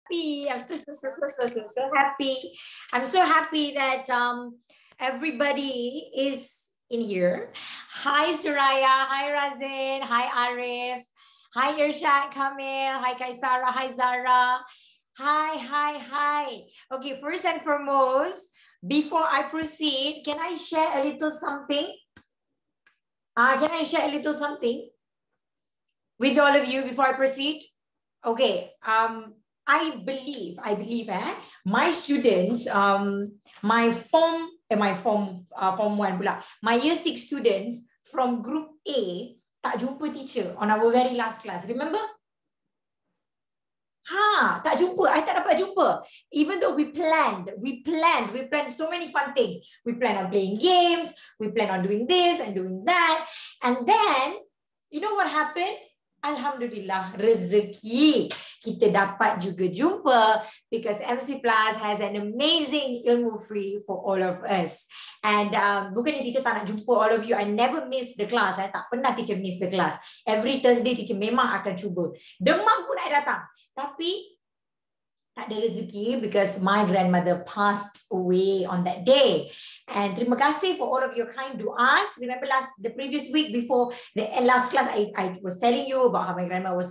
happy. I'm so happy. I'm so happy that everybody is in here. Hi Suraya, hi Razin, hi Arif, hi Irshad Kamil, hi Kaisara, hi Zara. Hi. Okay, first and foremost, before I proceed, can I share a little something? Can I share a little something with all of you before I proceed? Okay, I believe, my students, my form one pula, my year 6 students from group A tak jumpa teacher on our very last class. Remember? Tak jumpa. I tak dapat jumpa. Even though we planned so many fun things. We planned on playing games, we planned on doing this and doing that. And then, you know what happened? Alhamdulillah, rezeki kita dapat juga jumpa because MC Plus has an amazing ilmu free for all of us. And bukannya teacher tak nak jumpa all of you. I never miss the class. I tak pernah teacher miss the class. Every Thursday teacher memang akan cuba. Demam pun I datang. Tapi tak ada rezeki because my grandmother passed away on that day. And terima kasih for all of your kind du'as. Remember the previous week before the last class, I was telling you about how my grandma was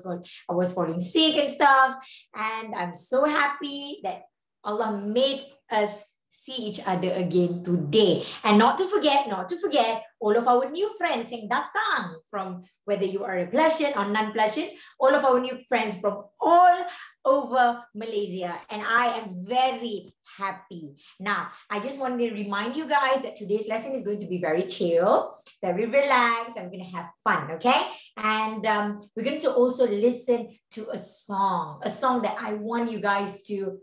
falling sick and stuff. And I'm so happy that Allah made us see each other again today. And not to forget, all of our new friends yang datang from whether you are a Pelacian or non-Pelacian, all of our new friends from all over Malaysia. And I am very happy. Now, I just want to remind you guys that today's lesson is going to be very chill, very relaxed, and we're going to have fun, okay? And we're going to also listen to a song that I want you guys to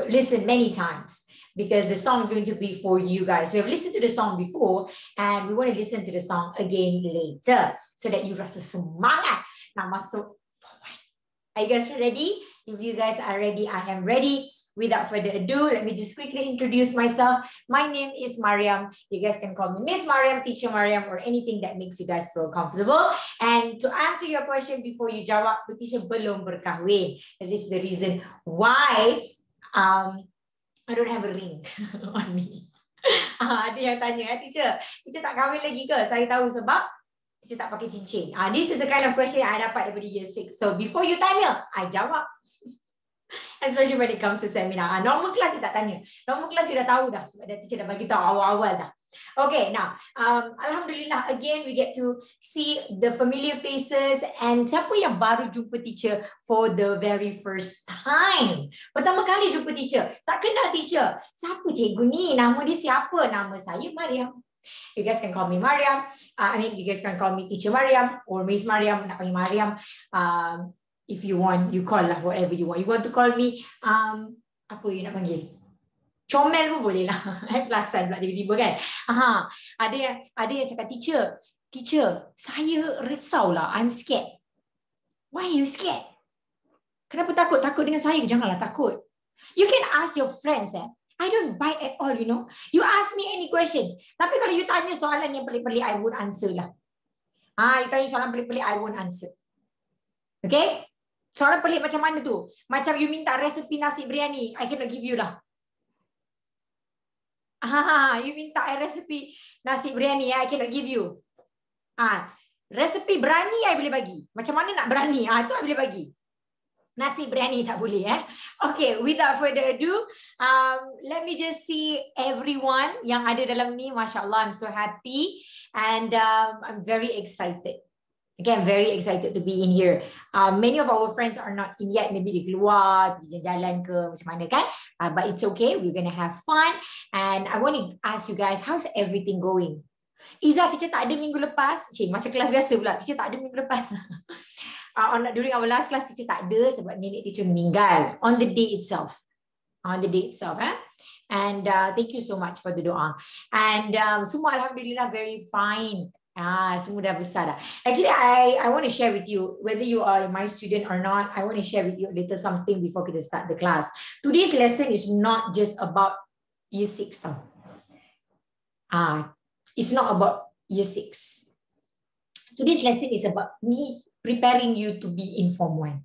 listen many times because the song is going to be for you guys. We have listened to the song before and we want to listen to the song again later so that you rasa semangat nak masuk form 1. Are you guys ready? If you guys are ready, I am ready. Without further ado, let me just quickly introduce myself. My name is Maryam. You guys can call me Miss Maryam, Teacher Maryam, or anything that makes you guys feel comfortable. And to answer your question before you jawab, teacher belum berkahwin. That is the reason why I don't have a ring on me. Ada yang tanya, teacher tak kahwin lagi ke? Saya tahu sebab teacher tak pakai cincin. This is the kind of question yang I dapat daripada year 6. So before you tanya, I jawab. Especially when it comes to seminar. Normal class dia tak tanya. Normal class you dah tahu dah sebab teacher dah bagi tahu awal-awal dah. Okay, now Alhamdulillah again we get to see the familiar faces and siapa yang baru jumpa teacher for the very first time. Pertama kali jumpa teacher, tak kenal teacher. Siapa cikgu ni? Nama dia siapa? Nama saya Maryam. You guys can call me Maryam. You guys can call me Teacher Maryam or Miss Maryam, nak panggil Maryam. If you want, you call lah whatever you want. You want to call me, apa you nak panggil? Comel pun boleh lah. Pelasan pula tiba-tiba kan. Ada yang cakap, teacher, saya risau lah. I'm scared. Why are you scared? Kenapa takut? Takut dengan saya? Janganlah takut. You can ask your friends. I don't bite at all, you know. You ask me any questions. Tapi kalau you tanya soalan yang pelik-pelik, I won't answer lah. You tanya soalan pelik-pelik, I won't answer. Okay? Soalan pelik macam mana tu? Macam you minta resepi nasi biryani, I cannot give you lah. You minta resepi nasi biryani, I cannot give you. Resepi berani I boleh bagi. Macam mana nak berani? Itu I boleh bagi. Nasi biryani tak boleh Okay, without further ado, let me just see everyone yang ada dalam ni. Masya Allah, I'm so happy and I'm very excited. Again, very excited to be in here. Many of our friends are not in yet. Maybe dia keluar, dia jalan ke macam mana kan. But it's okay. We're going to have fun. And I want to ask you guys, how's everything going? Izzah, teacher tak ada minggu lepas. Macam kelas biasa pula. Teacher tak ada minggu lepas. During our last class, teacher tak ada sebab nenek teacher meninggal. On the day itself. And thank you so much for the doa. And semua Alhamdulillah very fine. Semua dah besar dah. Actually, I want to share with you, whether you are my student or not, I want to share with you a little something before kita start the class. Today's lesson is not just about year 6. It's not about year 6. Today's lesson is about me preparing you to be in Form 1.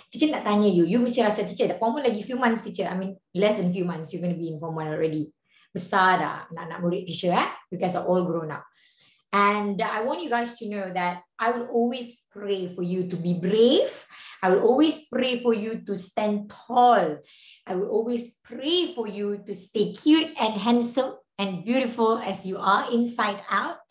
Teacher nak tanya you mesti rasa teacher, form 1 lagi few months teacher. I mean, less than few months, you're going to be in form 1 already. Besar dah nak murid teacher, You guys are all grown up. And I want you guys to know that I will always pray for you to be brave. I will always pray for you to stand tall. I will always pray for you to stay cute and handsome and beautiful as you are inside out.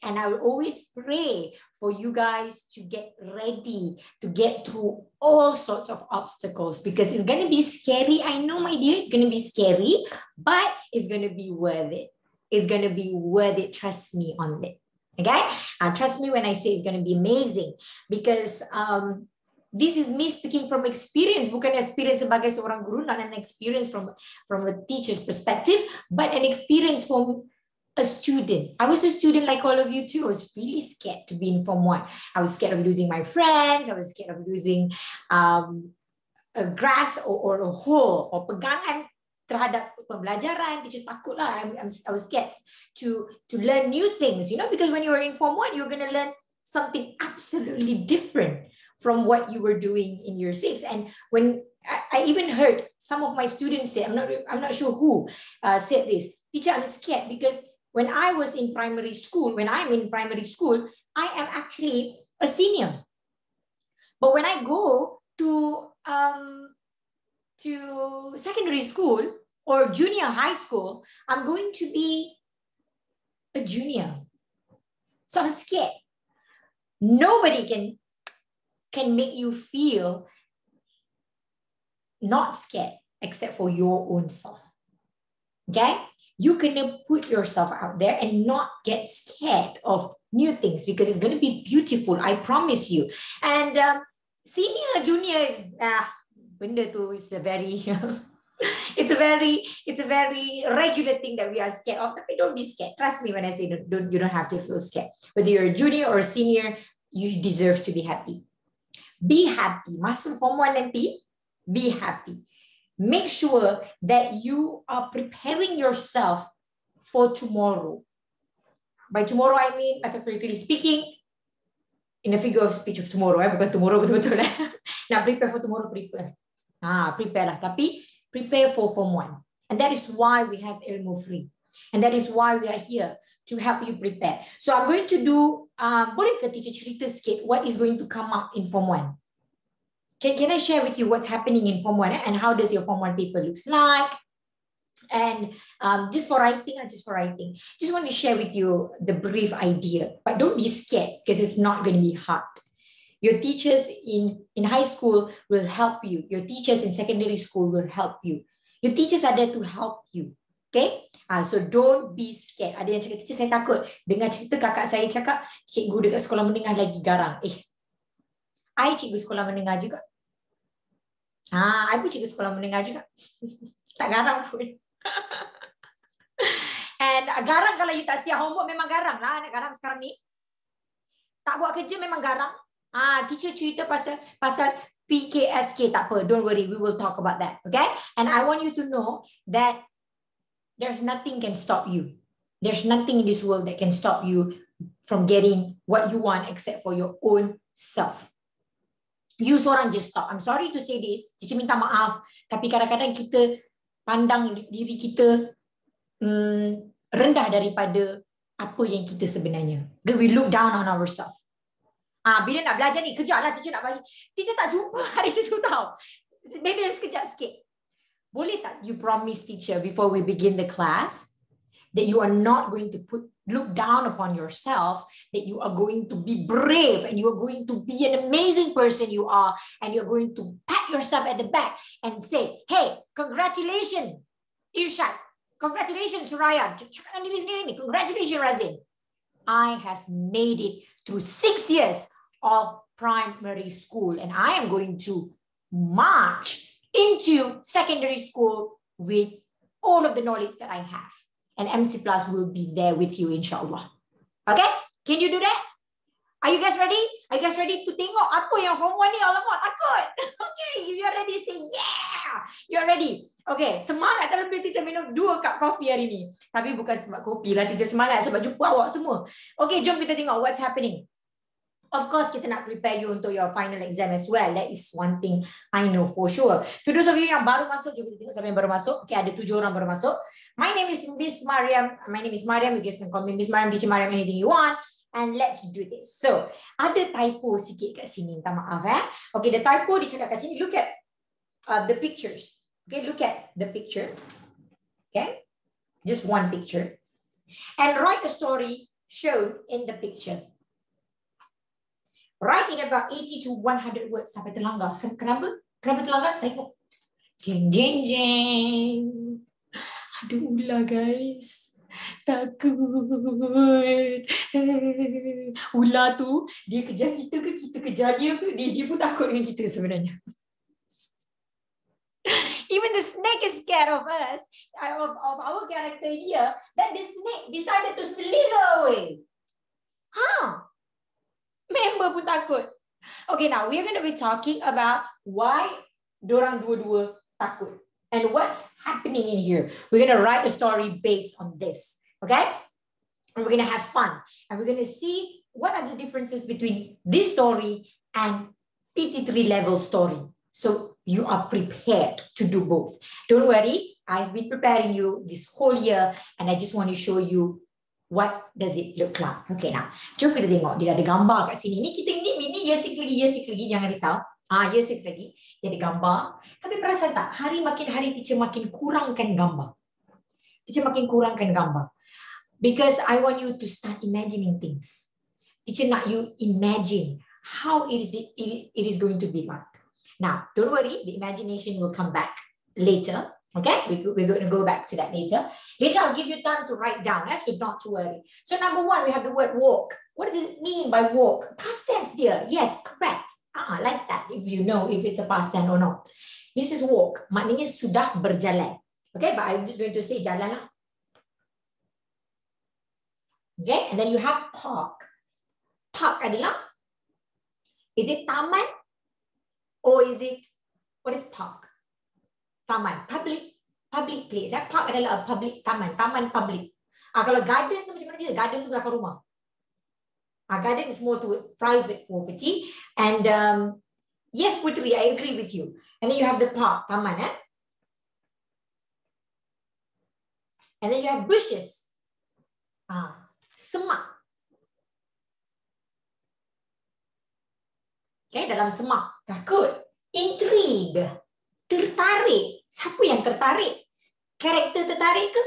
And I will always pray for you guys to get ready to get through all sorts of obstacles, because it's going to be scary. I know, my dear, it's going to be scary, but it's going to be worth it. It's going to be worth it. Trust me on it. Okay? Trust me when I say it's going to be amazing, because this is me speaking from experience, bukan experience sebagai seorang guru, not an experience from a teacher's perspective, but an experience from a student. I was a student like all of you too. I was really scared to be in Form 1. I was scared of losing my friends. I was scared of losing a grass or a hole or pegangan terhadap pembelajaran. Teacher takut lah. I was scared to learn new things, because when you were in Form 1, you're going to learn something absolutely different from what you were doing in year 6. And when I even heard some of my students say, I'm not sure who said this, teacher, I'm scared because when I'm in primary school, I am actually a senior. But when I go to secondary school or junior high school, I'm going to be a junior. So I'm scared. Nobody can make you feel not scared except for your own self. Okay? You can put yourself out there and not get scared of new things, because it's going to be beautiful. I promise you. And senior, junior is benda tu is a very it's a very regular thing that we are scared of. But don't be scared. Trust me when I say you don't have to feel scared. Whether you're a junior or a senior, you deserve to be happy. Be happy. Masuk Form 1 nanti, be happy. Make sure that you are preparing yourself for tomorrow. By tomorrow, I mean, metaphorically speaking, in a figure of speech of tomorrow, bukan tomorrow betul-betul. Nak prepare for tomorrow, prepare. Prepare lah. Tapi prepare for Form 1. And that is why we have Ilmu Free. And that is why we are here, to help you prepare. So I'm going to do, boleh ke teacher cerita sikit what is going to come up in Form 1? Can I share with you what's happening in Form 1 and how does your Form 1 paper looks like? And just for writing. Just want to share with you the brief idea, but don't be scared because it's not going to be hard. Your teachers in high school will help you. Your teachers in secondary school will help you. Your teachers are there to help you. Okay? So don't be scared. Ada yang cakap, teacher saya takut. Dengar cerita kakak saya cakap, cikgu dekat sekolah menengah lagi garang. I cikgu sekolah menengah juga. I pun cikgu sekolah menengah juga. Tak garang pun. And garang kalau you tak siap homework memang garang lah. Anak garang sekarang ni. Tak buat kerja memang garang. Teacher cerita pasal PKSK, tak apa. Don't worry, we will talk about that. Okay? And I want you to know that there's nothing can stop you. There's nothing in this world that can stop you from getting what you want except for your own self. You seorang just stop. I'm sorry to say this. Teacher minta maaf. Tapi kadang-kadang kita pandang diri kita rendah daripada apa yang kita sebenarnya. We look down on ourselves. Bila nak belajar ni, kejap lah teacher nak bagi. Teacher tak jumpa hari tu tau. Maybe sekejap sikit. Boleh tak you promise teacher before we begin the class that you are not going to look down upon yourself, that you are going to be brave and you are going to be an amazing person you are, and you're going to pat yourself at the back and say, hey, congratulations, Irshad. Congratulations, Suraya. Cakapkan diri sendiri ni. Congratulations, Razin. I have made it through 6 years of primary school, and I am going to march into secondary school with all of the knowledge that I have. And MC Plus will be there with you, inshallah. Okay? Can you do that? Are you guys ready? Are you guys ready to tengok apa yang Form 1 ni? Alamak, takut. Okay, if you're ready, say yeah. You're ready. Okay, semangat terlebih teacher minum 2 cup coffee hari ni. Tapi bukan sebab kopi lah, teacher semangat sebab jumpa awak semua. Okay, jom kita tengok what's happening. Of course, kita nak prepare you untuk your final exam as well. That is one thing I know for sure. To those of you yang baru masuk, juga tengok siapa yang baru masuk. Okay, ada 7 orang baru masuk. My name is Miss Maryam. My name is Maryam. You guys can call me Miss Maryam, Teacher Maryam, anything you want. And let's do this. So, ada typo sikit kat sini. Minta maaf Okay, the typo dia cakap kat sini. Look at the pictures. Okay, look at the picture. Okay, just one picture. And write a story shown in the picture. Write in about 80 to 100 words sampai terlanggar. Kenapa? Kenapa terlanggar? Tengok. Jeng, jeng, jeng. Aduh, ular guys. Takut. Ular tu, dia kejar kita ke kita kejar dia ke? Dia pun takut dengan kita sebenarnya. Even the snake is scared of us, of our character here, that the snake decided to slither away. Member pun takut. Okay, now we're going to be talking about why dorang dua-dua takut and what's happening in here. We're going to write a story based on this. Okay? And we're going to have fun. And we're going to see what are the differences between this story and PT3 level story. So you are prepared to do both. Don't worry. I've been preparing you this whole year and I just want to show you what does it look like. Okay, now. Jom kita tengok. Dia ada gambar kat sini. Ini year 6 lagi. Jangan risau. Year 6 lagi. Dia ada gambar. Tapi perasan tak? Hari makin hari teacher makin kurangkan gambar. Teacher makin kurangkan gambar. Because I want you to start imagining things. Teacher nak you imagine how it is going to be like. Now, don't worry. The imagination will come back later. Okay, we're going to go back to that later. Later, I'll give you time to write down, so not to worry. So number 1, we have the word walk. What does it mean by walk? Past tense, dear. Yes, correct. Like that, if you know if it's a past tense or not. This is walk. Maknanya sudah berjalan. Okay, but I'm just going to say jalan lah. Okay, and then you have park. Park adalah, is it taman? Or is it, what is park? Taman, public place. Park adalah a public taman public. Kalau garden tu macam mana je? Garden tu belakang rumah. Garden is more to private property. And yes, Putri, I agree with you. And then you have the park, taman. And then you have bushes. Semak. Okay, dalam semak. Takut. Intrigue. Tertarik. Siapa yang tertarik? Karakter tertarik ke?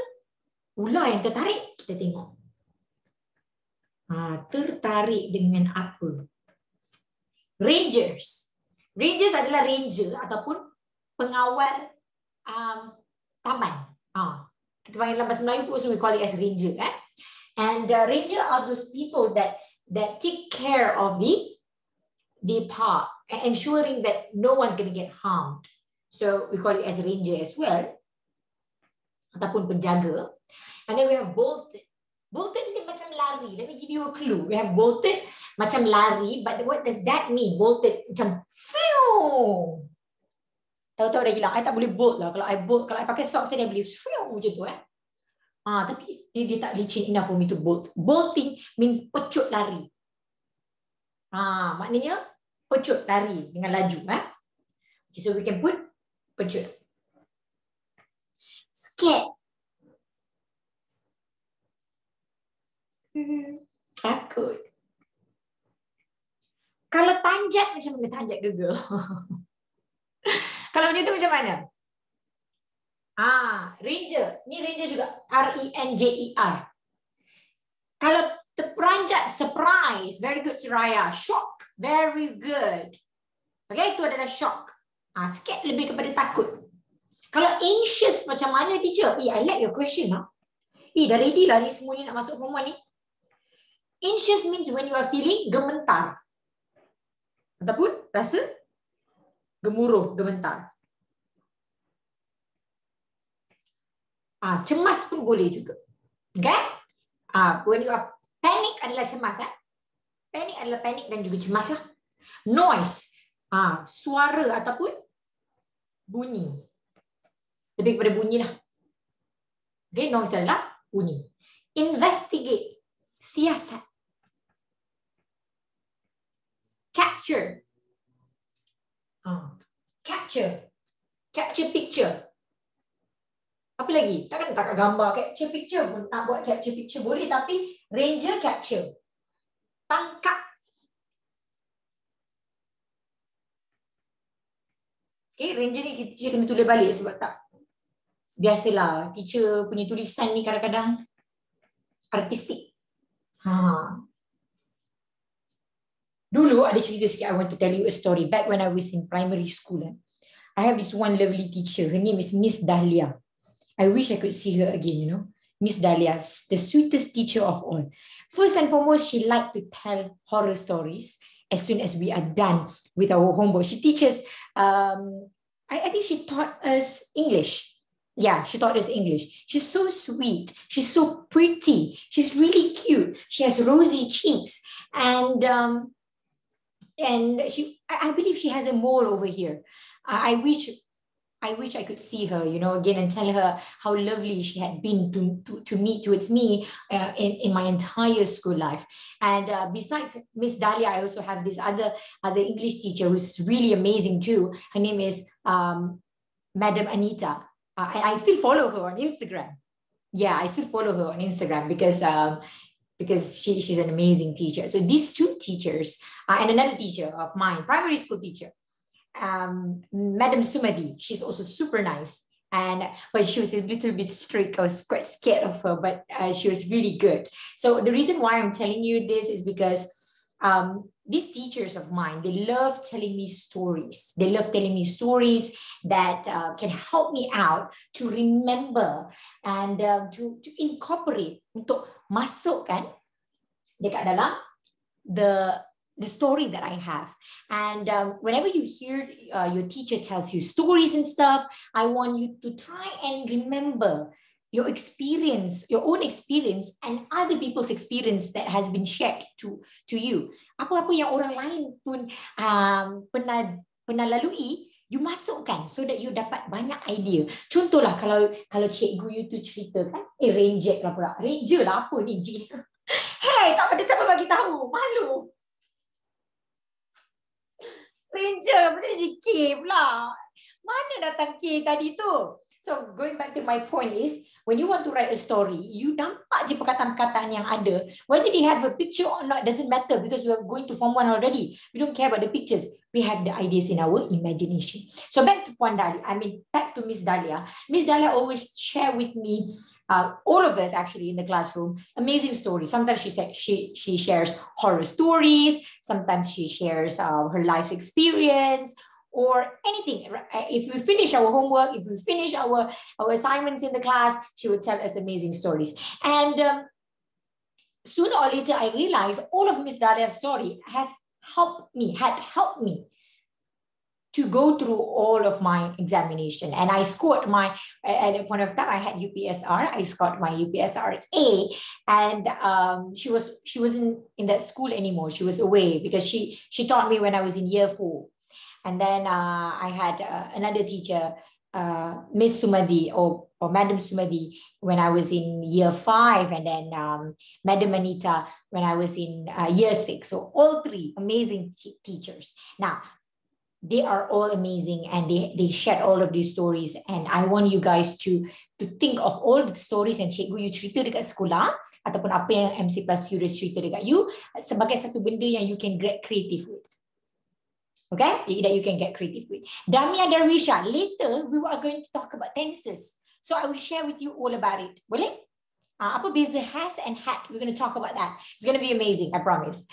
Ular yang tertarik? Kita tengok. Tertarik dengan apa? Rangers. Rangers adalah ranger ataupun pengawal taman. Kita panggil dalam bahasa Melayu pun we call it as ranger. And ranger are those people that take care of the park, ensuring that no one's going to get harmed. So we call it as a ranger as well. Ataupun penjaga. And then we have bolted. Bolted ni macam lari. Let me give you a clue. We have bolted macam lari, but what does that mean? Bolted macam phew. Tahu-tahu dah hilang. I tak boleh bolt lah. Kalau I pakai socks tadi, I boleh phew macam tu. Tapi dia tak licin enough for me to bolt. Bolting means pecut lari. Maknanya pecut lari dengan laju. Okay, so we can put pecut. Scared. Takut. Kalau tanjat macam mana? Tanjat gegel. Kalau macam tu macam mana? Ranger. Ni ranger juga. R-E-N-J-E-R. Kalau terperanjat, surprise. Very good, Suraya. Shock. Very good. Okay, itu adalah shock. Scared lebih kepada takut. Kalau anxious macam mana, teacher? I like your question. Dah ready lah ni semua ni nak masuk form 1 ni. Anxious means when you are feeling gementar. Ataupun rasa gemuruh, gementar. Cemas pun boleh juga. Okay? When you are panic adalah cemas. Panic adalah panik dan juga cemas lah. Noise. Suara ataupun bunyi. Lebih kepada bunyi lah. Okay, noise adalah bunyi. Investigate. Siasat. Capture. Capture. Capture picture. Apa lagi? Tak gambar capture picture pun. Nak buat capture picture boleh, tapi ranger capture. Tangkap. Okay, ranger ni teacher kena tulis balik sebab tak. Biasalah, teacher punya tulisan ni kadang-kadang artistik. Dulu ada cerita sikit. I want to tell you a story. Back when I was in primary school, I have this one lovely teacher. Her name is Miss Dahlia. I wish I could see her again, you know. Miss Dahlia, the sweetest teacher of all. First and foremost, she liked to tell horror stories as soon as we are done with our homework. She teaches, I think she taught us English. Yeah, she taught us English. She's so sweet. She's so pretty. She's really cute. She has rosy cheeks. And I believe she has a mole over here. I wish I could see her, you know, again and tell her how lovely she had been to me, towards me in my entire school life. And besides Miss Dahlia, I also have this other English teacher who's really amazing too. Her name is Madam Anita. I still follow her on Instagram. Yeah, I still follow her on Instagram because she's an amazing teacher. So these two teachers and another teacher of mine, primary school teacher, Madam Sumadi, she's also super nice. But she was a little bit strict. I was quite scared of her, but she was really good. So the reason why I'm telling you this is because these teachers of mine, they love telling me stories. They love telling me stories that can help me out to remember and to incorporate, untuk masukkan dekat dalam the story that I have. And whenever you hear your teacher tells you stories and stuff, I want you to try and remember your experience, your own experience, and other people's experience that has been shared to you. Apa-apa yang orang lain pun pernah lalui, you masukkan so that you dapat banyak idea. Contohlah kalau cikgu you tu cerita kan, ranger lah pula. Ranger lah apa ni? Hey, tak ada siapa bagi tahu. Malu. Ranger, macam je K pula. Mana datang K tadi tu? So going back to my point is, when you want to write a story, you nampak je perkataan-perkataan yang ada. Whether they have a picture or not doesn't matter because we are going to Form 1 already. We don't care about the pictures. We have the ideas in our imagination. So back to back to Miss Dahlia. Miss Dahlia always share with me, all of us actually in the classroom, amazing stories. Sometimes she shares horror stories. Sometimes she shares her life experience, or anything. If we finish our homework, if we finish our assignments in the class, she would tell us amazing stories. And sooner or later, I realized all of Miss Dahlia's story had helped me to go through all of my examination. And I scored at a point of time, I had UPSR. I scored my UPSR at A. And she wasn't in that school anymore. She was away because she taught me when I was in year 4. And then I had another teacher, Miss Sumadi or Madam Sumadi when I was in year 5, and then Madam Anita when I was in year 6. So all three amazing teachers. Now, they are all amazing and they shared all of these stories. And I want you guys to think of all the stories yang cikgu you cerita dekat sekolah ataupun apa yang MC Plus Curious cerita dekat you sebagai satu benda yang you can get creative with. Okay, that you can get creative with. Damia Darwisha, later we are going to talk about tenses. So I will share with you all about it. Boleh? Apa beza has and had? We're going to talk about that. It's going to be amazing, I promise.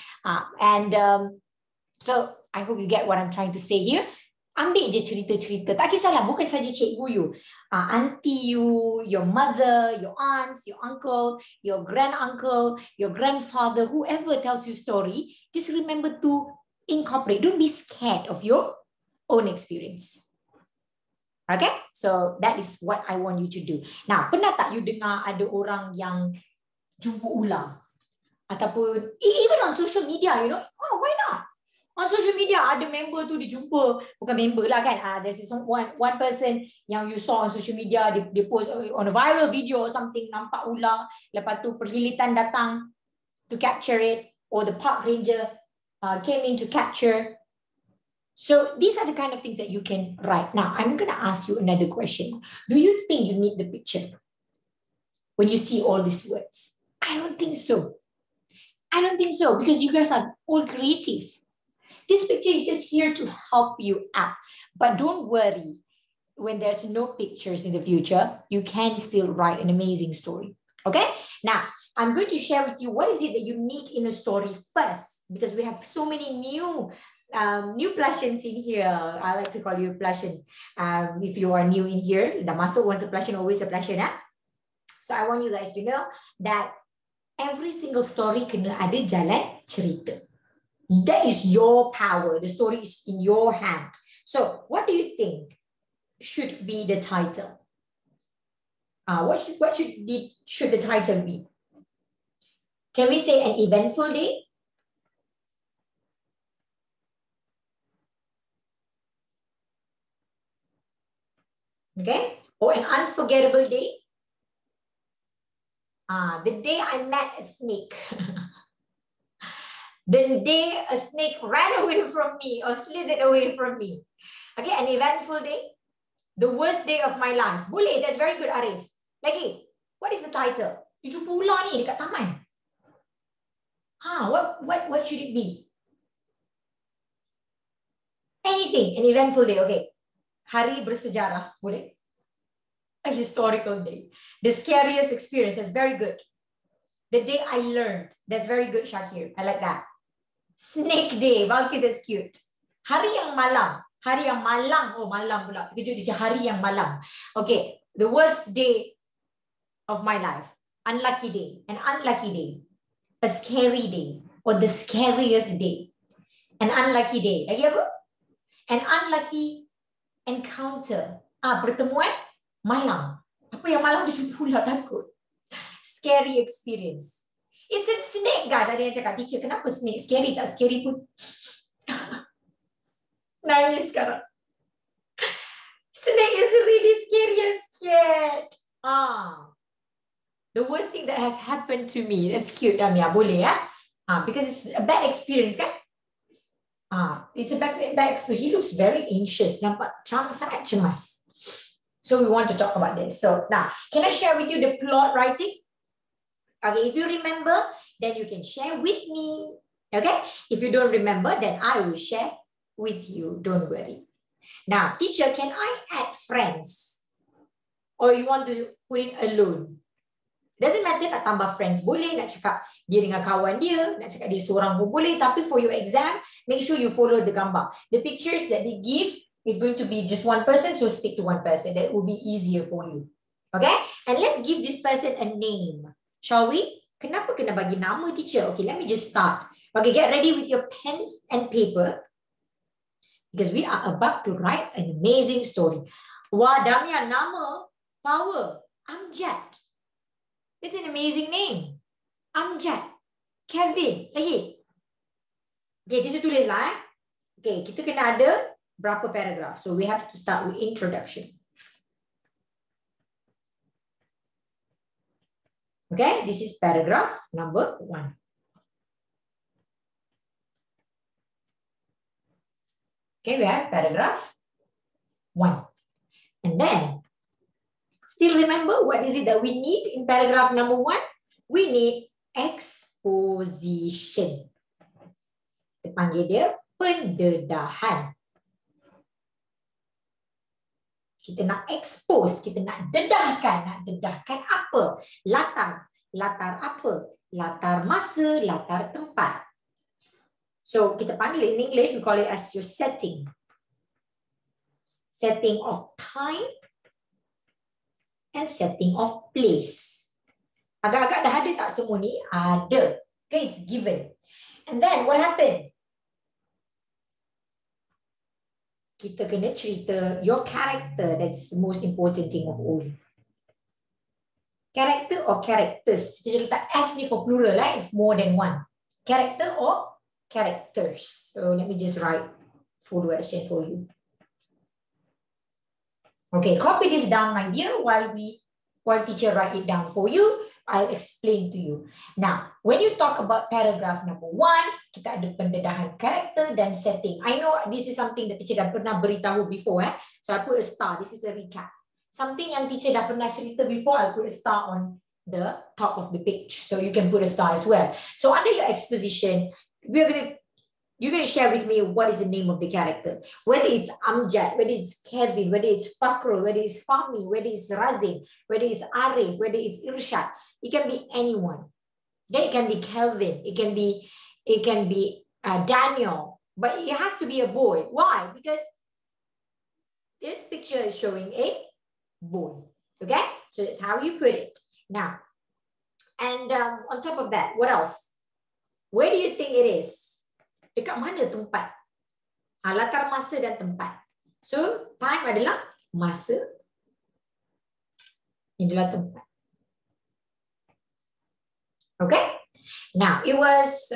So I hope you get what I'm trying to say here. Ambil je cerita-cerita. Tak kisahlah, bukan saja cikgu you. Auntie you, your mother, your aunts, your uncle, your granduncle, your grandfather, whoever tells you story, just remember to incorporate. Don't be scared of your own experience. Okay, so that is what I want you to do. Now, pernah tak you dengar ada orang yang jumpa ular? Ataupun even on social media, you know, oh, why not? On social media, ada member tu dia jumpa, bukan member lah kan, there's this one person yang you saw on social media, dia post on a viral video or something, nampak ular, lepas tu perhilitan datang to capture it, or the park ranger came in to capture. So these are the kind of things that you can write. Now, I'm going to ask you another question. Do you think you need the picture when you see all these words? I don't think so. I don't think so, because you guys are all creative. This picture is just here to help you out. But don't worry, when there's no pictures in the future, you can still write an amazing story. Okay? Now, I'm going to share with you what is it that you need in a story first, because we have so many new plushions in here. I like to call you plushion. If you are new in here, dah masuk once a plushion, always a plushion. So I want you guys to know that every single story kena ada jalan cerita. That is your power. The story is in your hand. So what do you think should be the title? What should the title be? Can we say an eventful day? Okay. Or an unforgettable day? The day I met a snake. The day a snake ran away from me or slithered away from me. Okay, an eventful day. The worst day of my life. Boleh, that's very good, Arif. Lagi, what is the title? You jumpa ular ni dekat taman. What should it be? Anything, an eventful day, okay. Hari bersejarah, boleh? A historical day. The scariest experience, that's very good. The day I learned, that's very good, Shakir. I like that. Snake day, Balkis, that's cute. Hari yang malam. Hari yang malam. Oh, malam pula. Terkejut dia hari yang malam. Okay, the worst day of my life. Unlucky day. An unlucky day. A scary day. Or the scariest day. An unlucky day. Lagi apa? An unlucky encounter. Pertemuan malam. Apa yang malam dia jumpa ular, takut. Scary experience. It's a snake, guys. Ada yang cakap, teacher, kenapa snake scary? Tak scary pun. Nangis sekarang. Snake is really scary and scared. The worst thing that has happened to me. That's cute, Damia. Boleh, ya? Because it's a bad experience, kan? It's a bad experience. He looks very anxious. Nampak sangat cemas. So we want to talk about this. So now, can I share with you the plot writing? Okay, if you remember, then you can share with me. Okay? If you don't remember, then I will share with you. Don't worry. Now, teacher, can I add friends? Or you want to put in alone? Doesn't matter nak tambah friends. Boleh nak cakap dia dengan kawan dia, nak cakap dia seorang pun boleh. Tapi for your exam, make sure you follow the gambar. The pictures that they give is going to be just one person, so stick to one person. That will be easier for you. Okay? And let's give this person a name. Shall we? Kenapa kena bagi nama, teacher? Okay, let me just start. Okay, get ready with your pens and paper. Because we are about to write an amazing story. Wah, Damia, nama, power, Amjad. It's an amazing name. Amjad. Kevin. Lagi. Okay, teacher tulislah. Okay, kita kena ada berapa paragraph. So we have to start with introduction. Okay, this is paragraph number 1. Okay, we have paragraph 1. And then, still remember what is it that we need in paragraph number 1? We need exposition. Kita panggil dia pendedahan. Kita nak expose, kita nak dedahkan. Nak dedahkan apa? Latar. Latar apa? Latar masa, latar tempat. So, kita panggil in English, we call it as your setting. Setting of time and setting of place. Agak-agak dah ada tak semua ni? Ada. Okay, it's given. And then, what happened? Kita kena cerita your character. That's the most important thing of all. Character or characters? Kita letak S ni for plural, right? If more than one. Character or characters. So let me just write full version for you. Okay, copy this down, my dear, while teacher write it down for you. I'll explain to you. Now, when you talk about paragraph number 1, kita ada pendedahan karakter dan setting. I know this is something that teacher dah pernah beritahu before. So I put a star. This is a recap. Something yang teacher dah pernah cerita before, I put a star on the top of the page. So you can put a star as well. So under your exposition, you're going to share with me what is the name of the character. Whether it's Amjad, whether it's Kevin, whether it's Fakrul, whether it's Fahmi, whether it's Razin, whether it's Arif, whether it's Irshad. It can be anyone. Then it can be Kelvin. It can be Daniel. But it has to be a boy. Why? Because this picture is showing a boy. Okay? So that's how you put it. Now, and on top of that, what else? Where do you think it is? Dekat mana tempat? Latar masa dan tempat. So, time adalah masa. Ini adalah tempat. Okay? Now, it was,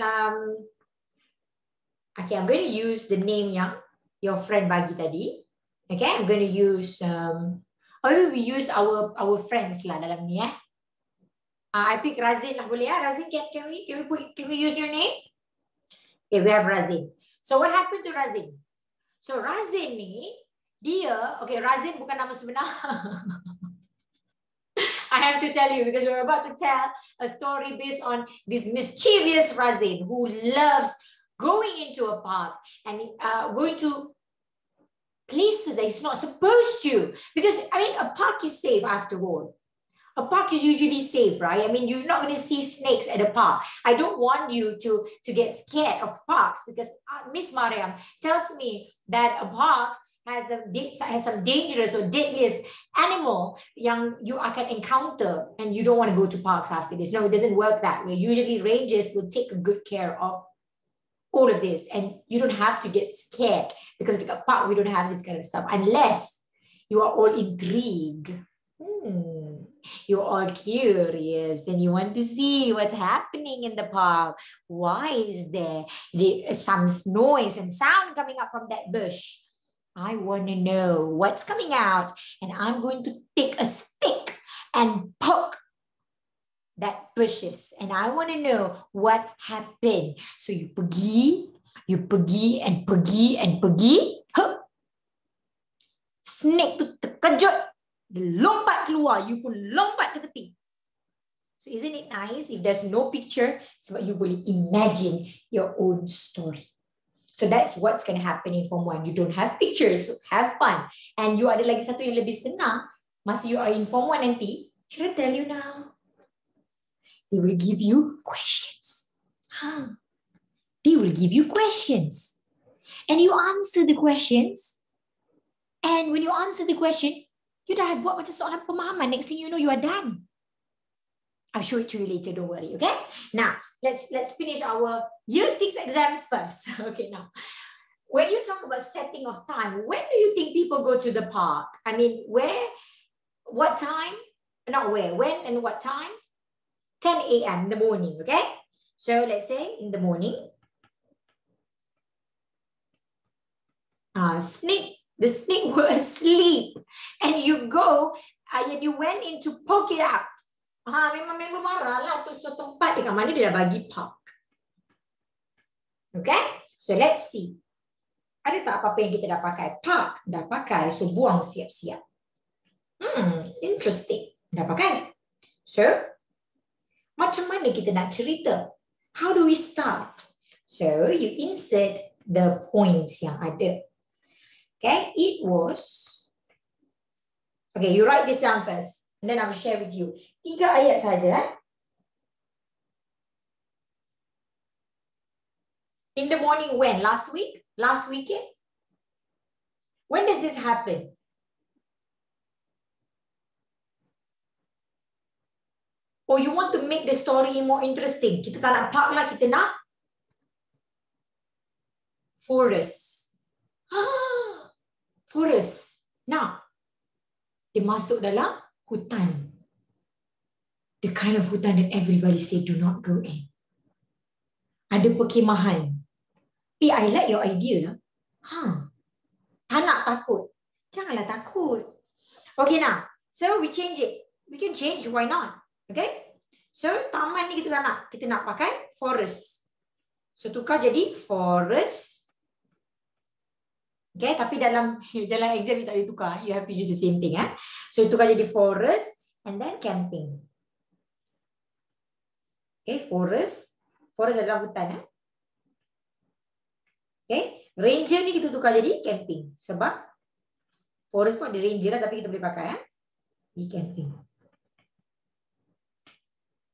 okay, I'm going to use the name yang your friend bagi tadi. Okay, I'm going to use, we use our friends lah dalam ni. I pick Razin lah, boleh ya? Razin, can we use your name? Okay, we have Razin. So what happened to Razin? So Razin ni, dia, okay, Razin bukan nama sebenar. I have to tell you because we're about to tell a story based on this mischievous Razin who loves going into a park and going to places that he's not supposed to. Because, I mean, a park is safe after all. A park is usually safe, right? I mean, you're not going to see snakes at a park. I don't want you to get scared of parks because Miss MARYAM tells me that a park has some dangerous or deadliest animal yang you akan encounter and you don't want to go to parks after this. No, it doesn't work that way. Usually rangers will take a good care of all of this and you don't have to get scared because at a park we don't have this kind of stuff unless you are all intrigued. You're all curious and you want to see what's happening in the park. Why is there some noise and sound coming up from that bush? I want to know what's coming out and I'm going to take a stick and poke that bushes and I want to know what happened. So you pergi and pergi. Huh. Snake tu terkejut, lompat keluar, you pun lompat ke tepi. So isn't it nice if there's no picture sebab you boleh imagine your own story. So that's what's going to happen in Form 1. You don't have pictures, so have fun. And you ada lagi satu yang lebih senang. Masa you are in Form 1 nanti, should I tell you now? They will give you questions. They will give you questions. And you answer the questions. And when you answer the question, you dah buat macam soalan pemahaman. Next thing you know, you are done. I'll show it to you later, don't worry, okay? Now, let's finish our Year 6 exam first. Okay, now, when you talk about setting of time, when do you think people go to the park? I mean, where, what time? Not where, when and what time? 10 a.m. in the morning, okay? So let's say in the morning, the snake were asleep and you go and you went in to poke it out. Memang marah lah tu tempat dekat mana dia dah bagi park. Okay, so let's see. Ada tak apa-apa yang kita dah pakai? Park dah pakai, so buang siap-siap. Interesting. Dah pakai. So, macam mana kita nak cerita? How do we start? So, you insert the points yang ada. Okay, it was. Okay, you write this down first. And then I will share with you. 3 ayat saja. In the morning when? Last week? Last weekend? When does this happen? Or you want to make the story more interesting? Kita tak nak park lah, kita nak forest. Forest. Now, dia masuk dalam hutan. The kind of hutan that everybody say do not go in. Ada perkemahan. I like your idea lah. Tak nak takut. Janganlah takut. Okay now, so we change it. We can change, why not? Okay? So taman ni kita tak nak. Kita nak pakai forest. So tukar jadi forest. Okay, tapi dalam exam you tak boleh tukar. You have to use the same thing. So tukar jadi forest and then camping. Okay, forest. Forest adalah hutan. Okay, ranger ni kita tukar jadi camping. Sebab forest pun ada ranger lah, tapi kita boleh pakai di camping.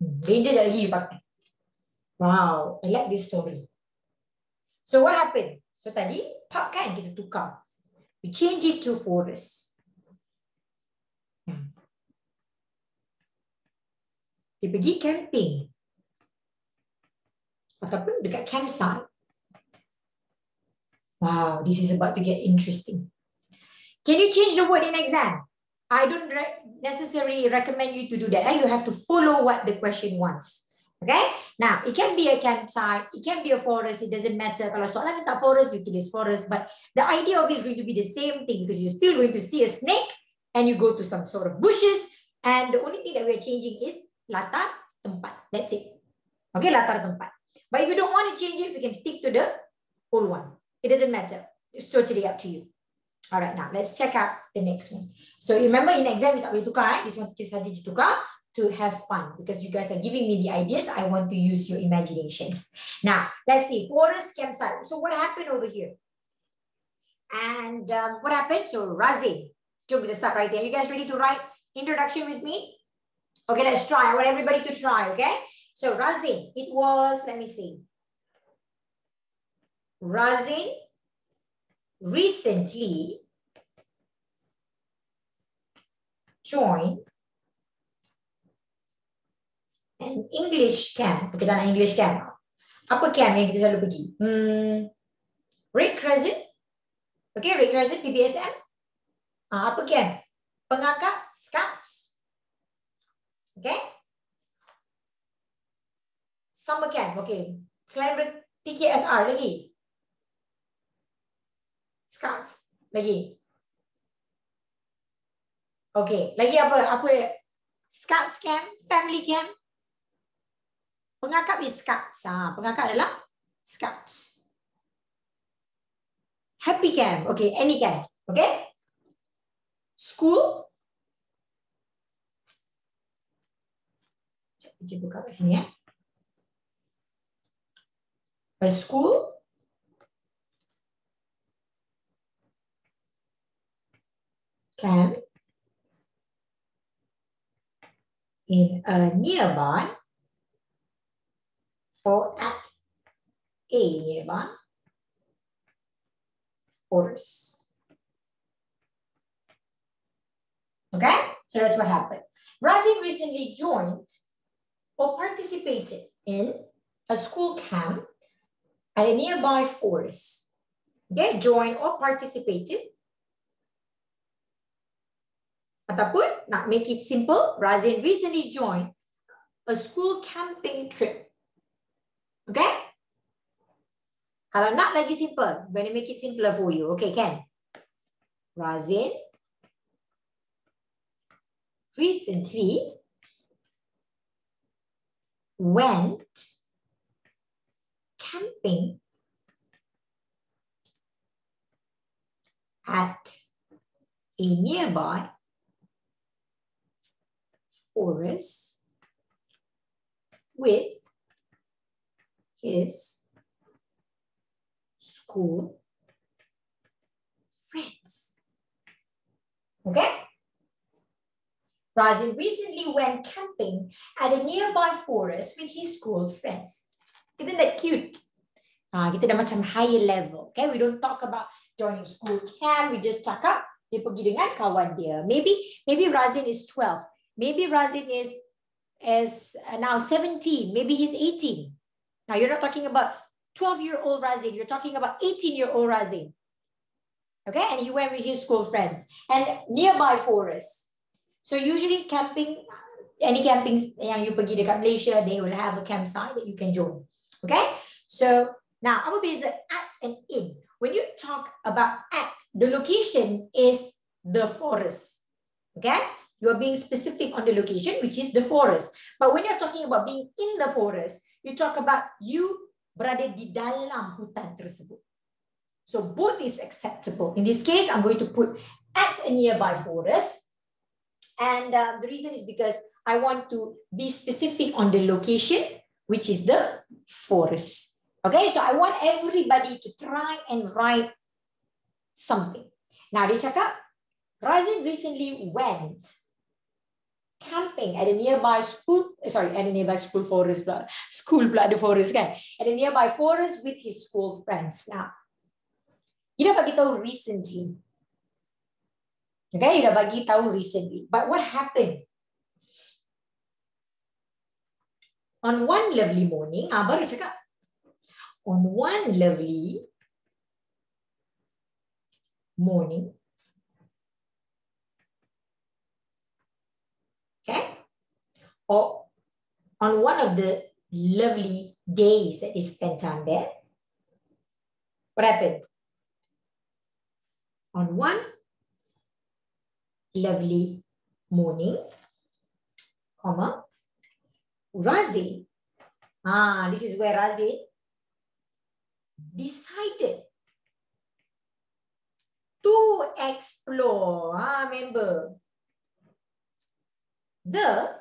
Ranger dah lagi you pakai. Wow, I like this story. So what happened? So tadi park kan kita tukar. We change it to forest. Dia pergi camping. Ataupun dekat campsite. Wow, this is about to get interesting. Can you change the word in exam? I don't necessarily recommend you to do that. You have to follow what the question wants. Okay? Now, it can be a campsite, it can be a forest, it doesn't matter. Kalau soalan minta forest, you tulis forest. But the idea of it is going to be the same thing because you're still going to see a snake and you go to some sort of bushes and the only thing that we're changing is latar tempat. That's it. Okay, latar tempat. But if you don't want to change it, we can stick to the old one. It doesn't matter. It's totally up to you. All right, now let's check out the next one. So remember in exam, you tak boleh tukar. This one teacher saja tukar to have fun because you guys are giving me the ideas. I want to use your imaginations. Now, let's see. Forest campsite. So what happened over here? And what happened? So Razin. Jom kita start right there. You guys ready to write introduction with me? Okay, let's try. I want everybody to try, okay? So Razin, it was, let me see. Razin recently joined an English camp. Kita nak English camp. Apa camp yang kita selalu pergi? Red Crescent. Okay, Red Crescent, PBSM. Apa camp? Pengangkat Scouts. Okay. Summer camp. Okay. Selain TKSR lagi. Scouts. Lagi. Okay. Lagi apa? Apa? Scouts camp, family camp. Pengangkat is Scouts. Pengangkat adalah Scouts. Happy camp. Okay, any camp. Okay. School. Kita buka kat sini ya. A school. Camp. In a nearby or at a nearby forest. Okay, so that's what happened. Razin recently joined or participated in a school camp at a nearby forest. Okay, joined or participated. Ataupun nak make it simple, Razin recently joined a school camping trip. Okay? Kalau nak lagi simple, I'm going to make it simpler for you. Okay, Ken? Razin recently went camping at a nearby forest with his school friends. Okay? Razin recently went camping at a nearby forest with his school friends. Isn't that cute? Kita dah macam higher level. Okay? We don't talk about joining school camp. We just cakap dia pergi dengan kawan dia. Maybe Razin is 12. Maybe Razin is now 17. Maybe he's 18. Now you're not talking about 12-year-old Razin. You're talking about 18-year-old Razin. Okay? And he went with his school friends. And nearby forest. So usually camping, any camping yang you pergi dekat Malaysia, they will have a campsite that you can join. Okay? So now, apa beza at and in? When you talk about at, the location is the forest. Okay? You are being specific on the location, which is the forest. But when you're talking about being in the forest, you talk about you berada di dalam hutan tersebut. So both is acceptable. In this case, I'm going to put at a nearby forest. And the reason is because I want to be specific on the location, which is the forest. Okay, so I want everybody to try and write something. Now, dia cakap, Razin recently went camping at a nearby school, at a nearby school forest, school pula ada forest kan, at a nearby forest with his school friends. Now, dia dah bagi tahu recently. Okay, dia dah bagi tahu recently. But what happened? On one lovely morning, baru cakap, on one lovely morning, okay, or on one of the lovely days that they spent time there, what happened? On one lovely morning, comma, Razi, this is where Razi decided to explore, remember, the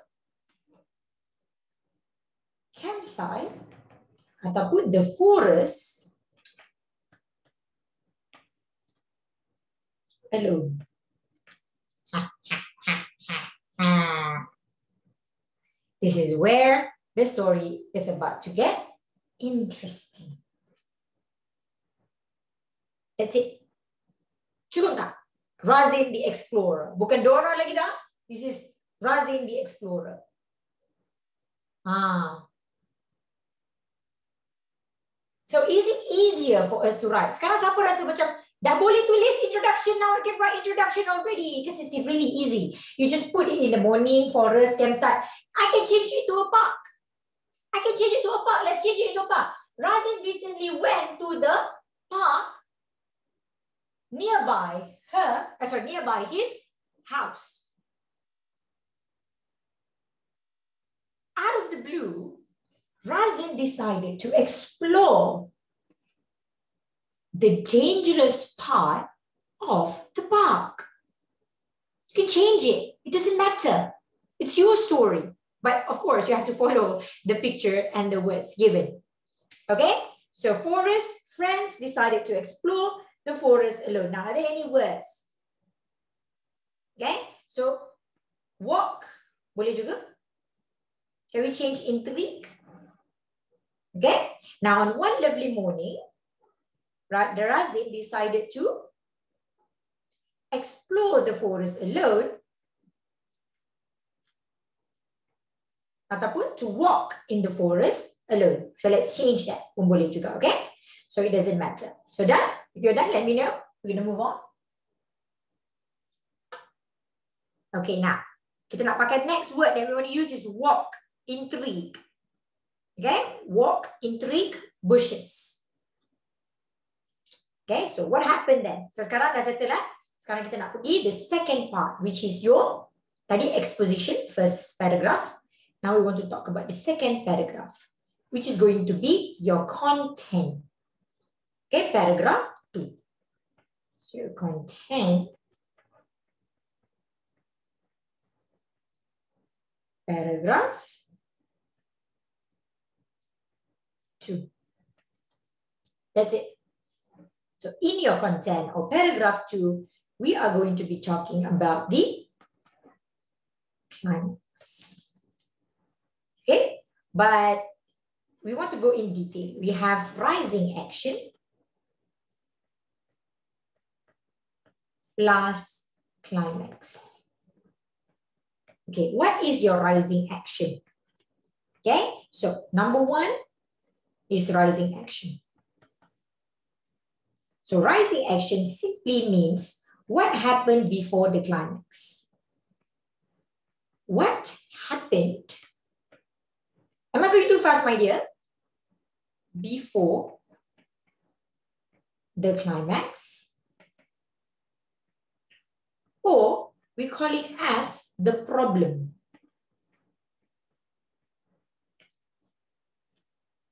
campsite ataupun the forest alone. This is where the story is about to get interesting. That's it. Cukup tak? Razin the Explorer. Bukan Dora lagi dah. This is Razin the Explorer. So is it easier for us to write? Sekarang siapa rasa macam dah boleh tulis introduction now? I can write introduction already because it's really easy. You just put it in the morning, forest, campsite. I can change it to a park. I can change it to a park. Let's change it to a park. Razin recently went to the park nearby his house. Out of the blue, Razin decided to explore the dangerous part of the park. You can change it. It doesn't matter. It's your story. But of course, you have to follow the picture and the words given. Okay? So forest friends decided to explore the forest alone. Now, are there any words? Okay? So walk, boleh juga. Can we change intrigue? Okay? Now, on one lovely morning, the Razin decided to explore the forest alone ataupun to walk in the forest alone. So let's change that. Pun boleh juga, okay? So it doesn't matter. So done? If you're done, let me know. We're going to move on. Okay, now, kita nak pakai next word that we want to use is walk, intrigue. Okay? Walk, intrigue, bushes. Okay, so what happened then? So sekarang dah settle lah. Sekarang kita nak pergi the second part, which is your tadi exposition, first paragraph. Now we want to talk about the second paragraph, which is going to be your content. Okay, paragraph 2. So your content, paragraph 2. That's it. So in your content or paragraph 2, we are going to be talking about the climax. Okay, but we want to go in detail. We have rising action plus climax. Okay, what is your rising action? Okay, so number 1 is rising action. So rising action simply means what happened before the climax. What happened? Am I going too fast, my dear? Before the climax. Or we call it as the problem.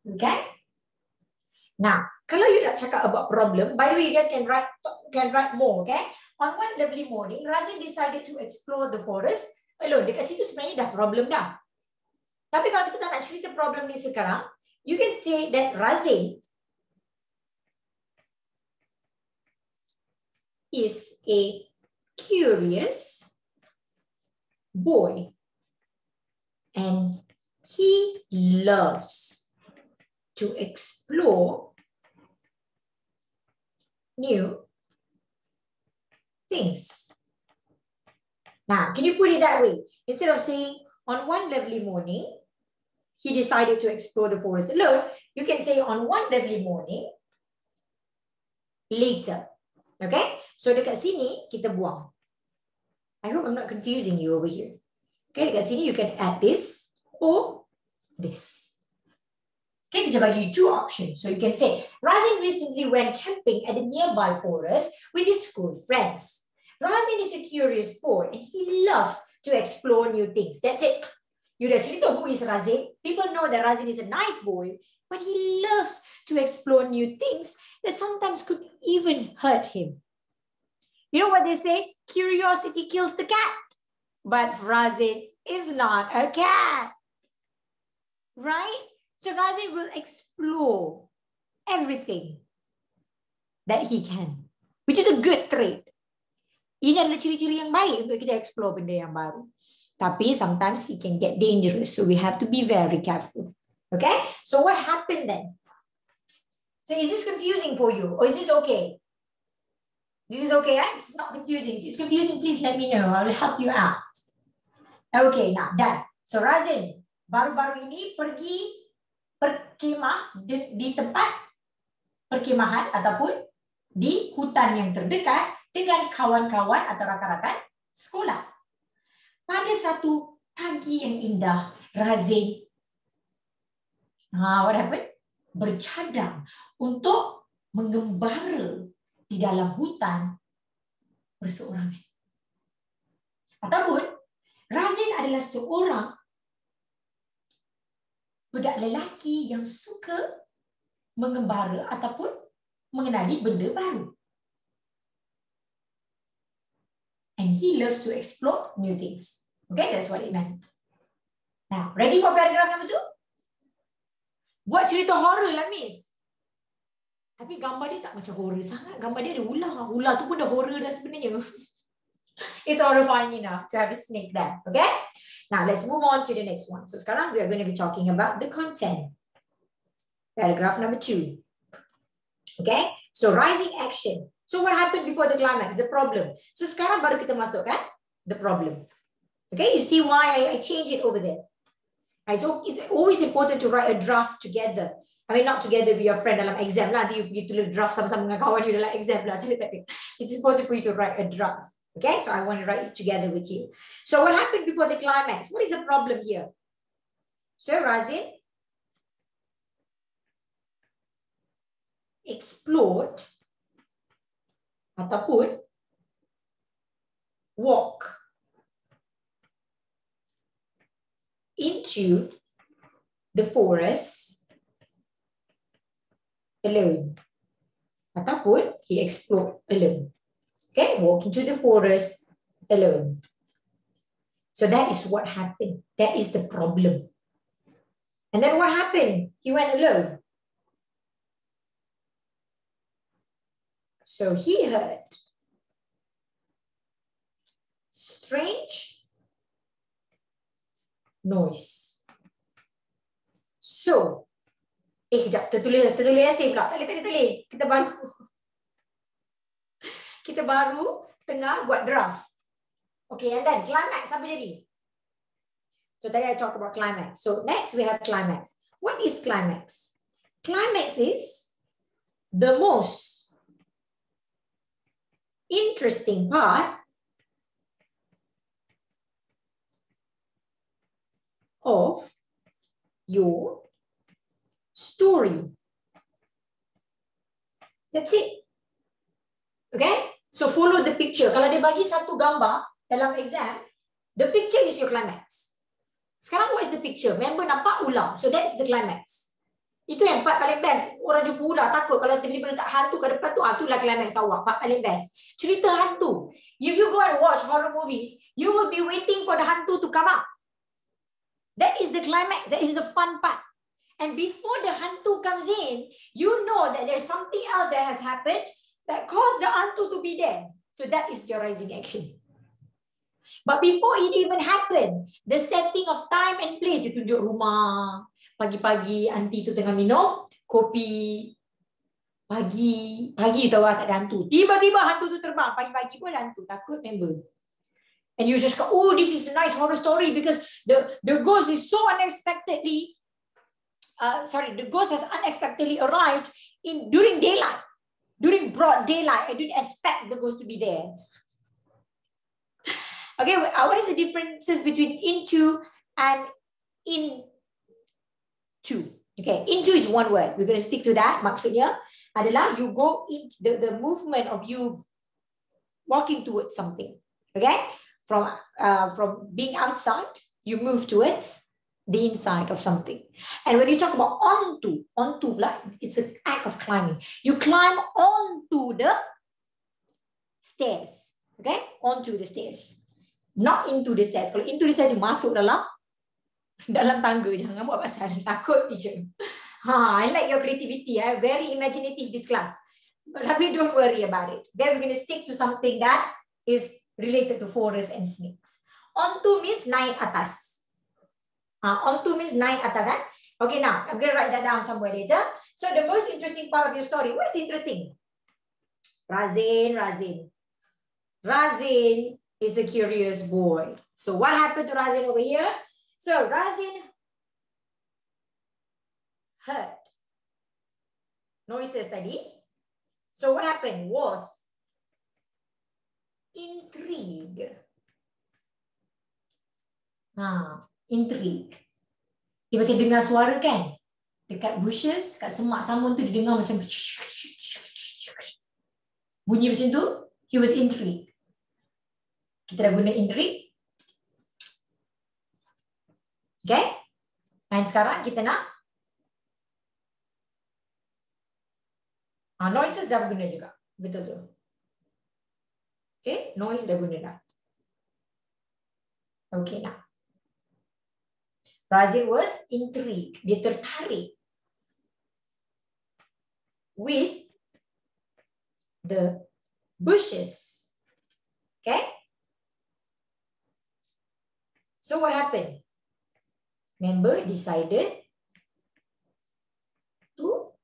Okay? Now, kalau you nak cakap about problem, by the way, you guys can write more, okay? On one lovely morning, Razin decided to explore the forest alone. Dekat situ sebenarnya dah problem dah. Tapi kalau kita tak nak cerita problem ni sekarang, you can say that Razin is a curious boy and he loves to explore new things. Now, can you put it that way? Instead of saying, on one lovely morning, he decided to explore the forest alone, you can say, on one lovely morning, later. Okay? So, dekat sini, kita buang. I hope I'm not confusing you over here. Okay, dekat sini, you can add this or this. Okay, teacher bagi you two options. So, you can say, Razin recently went camping at a nearby forest with his school friends. Razin is a curious boy and he loves to explore new things. That's it. You actually know who is Razin. People know that Razin is a nice boy, but he loves to explore new things that sometimes could even hurt him. You know what they say? Curiosity kills the cat. But Razin is not a cat. Right? So Razin will explore everything that he can, which is a good trait. Ini adalah ciri-ciri yang baik untuk kita explore benda yang baru. Tapi sometimes it can get dangerous, so we have to be very careful. Okay? So what happened then? So is this confusing for you, or is this okay? This is okay, right? It's not confusing. If it's confusing, please let me know. I will help you out. Okay, now done. So Razin baru-baru ini pergi berkemah di tempat perkemahan ataupun di hutan yang terdekat dengan kawan-kawan atau rakan-rakan sekolah. Pada satu pagi yang indah, Razin what happened? Bercadang untuk mengembara di dalam hutan berseorangan. Ataupun Razin adalah seorang budak lelaki yang suka mengembara ataupun mengenali benda baru. And he loves to explore new things. Okay, that's what it meant. Now, ready for paragraph number 2? Buat cerita horror lah, Miss. Tapi gambar dia tak macam horror sangat. Gambar dia ada ular. Ular tu pun dah horror dah sebenarnya. It's horrifying enough to have a snake there. Okay? Now, let's move on to the next one. So, sekarang we are going to be talking about the content. Paragraph number 2. Okay? So, rising action. So, what happened before the climax? The problem. So, sekarang baru kita masuk kan? The problem. Okay? You see why I changed it over there. Right? So, it's always important to write a draft together. I mean, not together with your friend dalam exam lah. Nanti you tulis draft sama-sama dengan kawan you dalam exam lah. It's important for you to write a draft. Okay, so I want to write it together with you. So what happened before the climax? What is the problem here? So Razin explored ataupun walk into the forest alone. Ataupun he explored alone. Okay, walk into the forest alone. So that is what happened. That is the problem. And then what happened? He went alone. So he heard strange noise. So, kejap, tertulis essay pula. Tak boleh. Kita baru tengah buat draft. Okay, and then climax, apa jadi? So tadi I talk about climax. So next we have climax. What is climax? Climax is the most interesting part of your story. That's it. Okay? So follow the picture. Kalau dia bagi satu gambar, dalam exam, the picture is your climax. Sekarang what is the picture? Member nampak ular. So that's the climax. Itu yang part paling best. Orang jumpa ular takut kalau tiba-tiba letak hantu kat depan tu, itulah climax awak. Part paling best. Cerita hantu. If you go and watch horror movies, you will be waiting for the hantu to come out. That is the climax. That is the fun part. And before the hantu comes in, you know that there's something else that has happened that caused the hantu to be there. So that is your rising action. But before it even happened, the setting of time and place, dia tunjuk rumah. Pagi-pagi, aunty tu tengah minum kopi. Pagi tahu tak ada hantu. Tiba-tiba hantu tu terbang. Pagi-pagi pun ada hantu. Takut member. And you just go, oh, this is a nice horror story because the ghost is so unexpectedly, the ghost has unexpectedly arrived during daylight. During broad daylight, I didn't expect the ghost to be there. Okay, what is the differences between into and into? Okay, into is one word. We're going to stick to that. Maksudnya adalah you go in the movement of you walking towards something. Okay, from being outside, you move towards the inside of something. And when you talk about onto, like it's an act of climbing. You climb onto the stairs. Okay, onto the stairs. Not into the stairs. Kalau into the stairs, you masuk dalam tangga. Jangan buat pasal takut teacher. I like your creativity. Very imaginative this class. But don't worry about it. Then we're going to stick to something that is related to forest and snakes. Onto means naik atas. Onto means naik atas. Okay, now I'm going to write that down somewhere later. So the most interesting part of your story. What's interesting? Razin is a curious boy. So what happened to Razin over here? So Razin heard noises tadi. So what happened was intrigue. Intrigue. Dia macam dengar suara kan? Dekat bushes, kat semak samun tu dia dengar macam bunyi macam tu. He was intrigued. Kita dah guna intrigue. Okay? Dan sekarang kita nak noises dah guna juga. Betul tu. Okay? Noise dah guna dah. Okay, now. Razin was intrigued. Dia tertarik with the bushes. Okay? So what happened? Member decided to,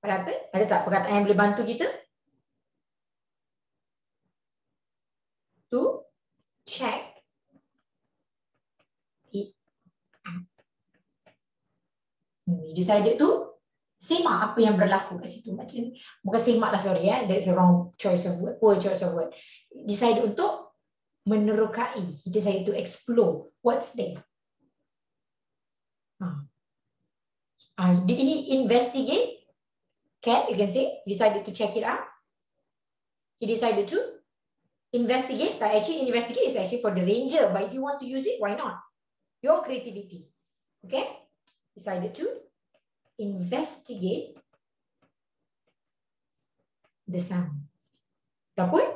what happened? Ada tak perkataan yang boleh bantu kita? To check it out. Decided to semak apa yang berlaku kat situ. Macam bukan semak lah, sorry that's a wrong choice of word, poor choice of word. Decided untuk menerokai. He decided to explore what's there. Did he investigate? Okay, you can see, decided to check it out. He decided to investigate. But actually, investigate is actually for the ranger. But if you want to use it, why not? Your creativity. Okay, decided to investigate the sound. Ataupun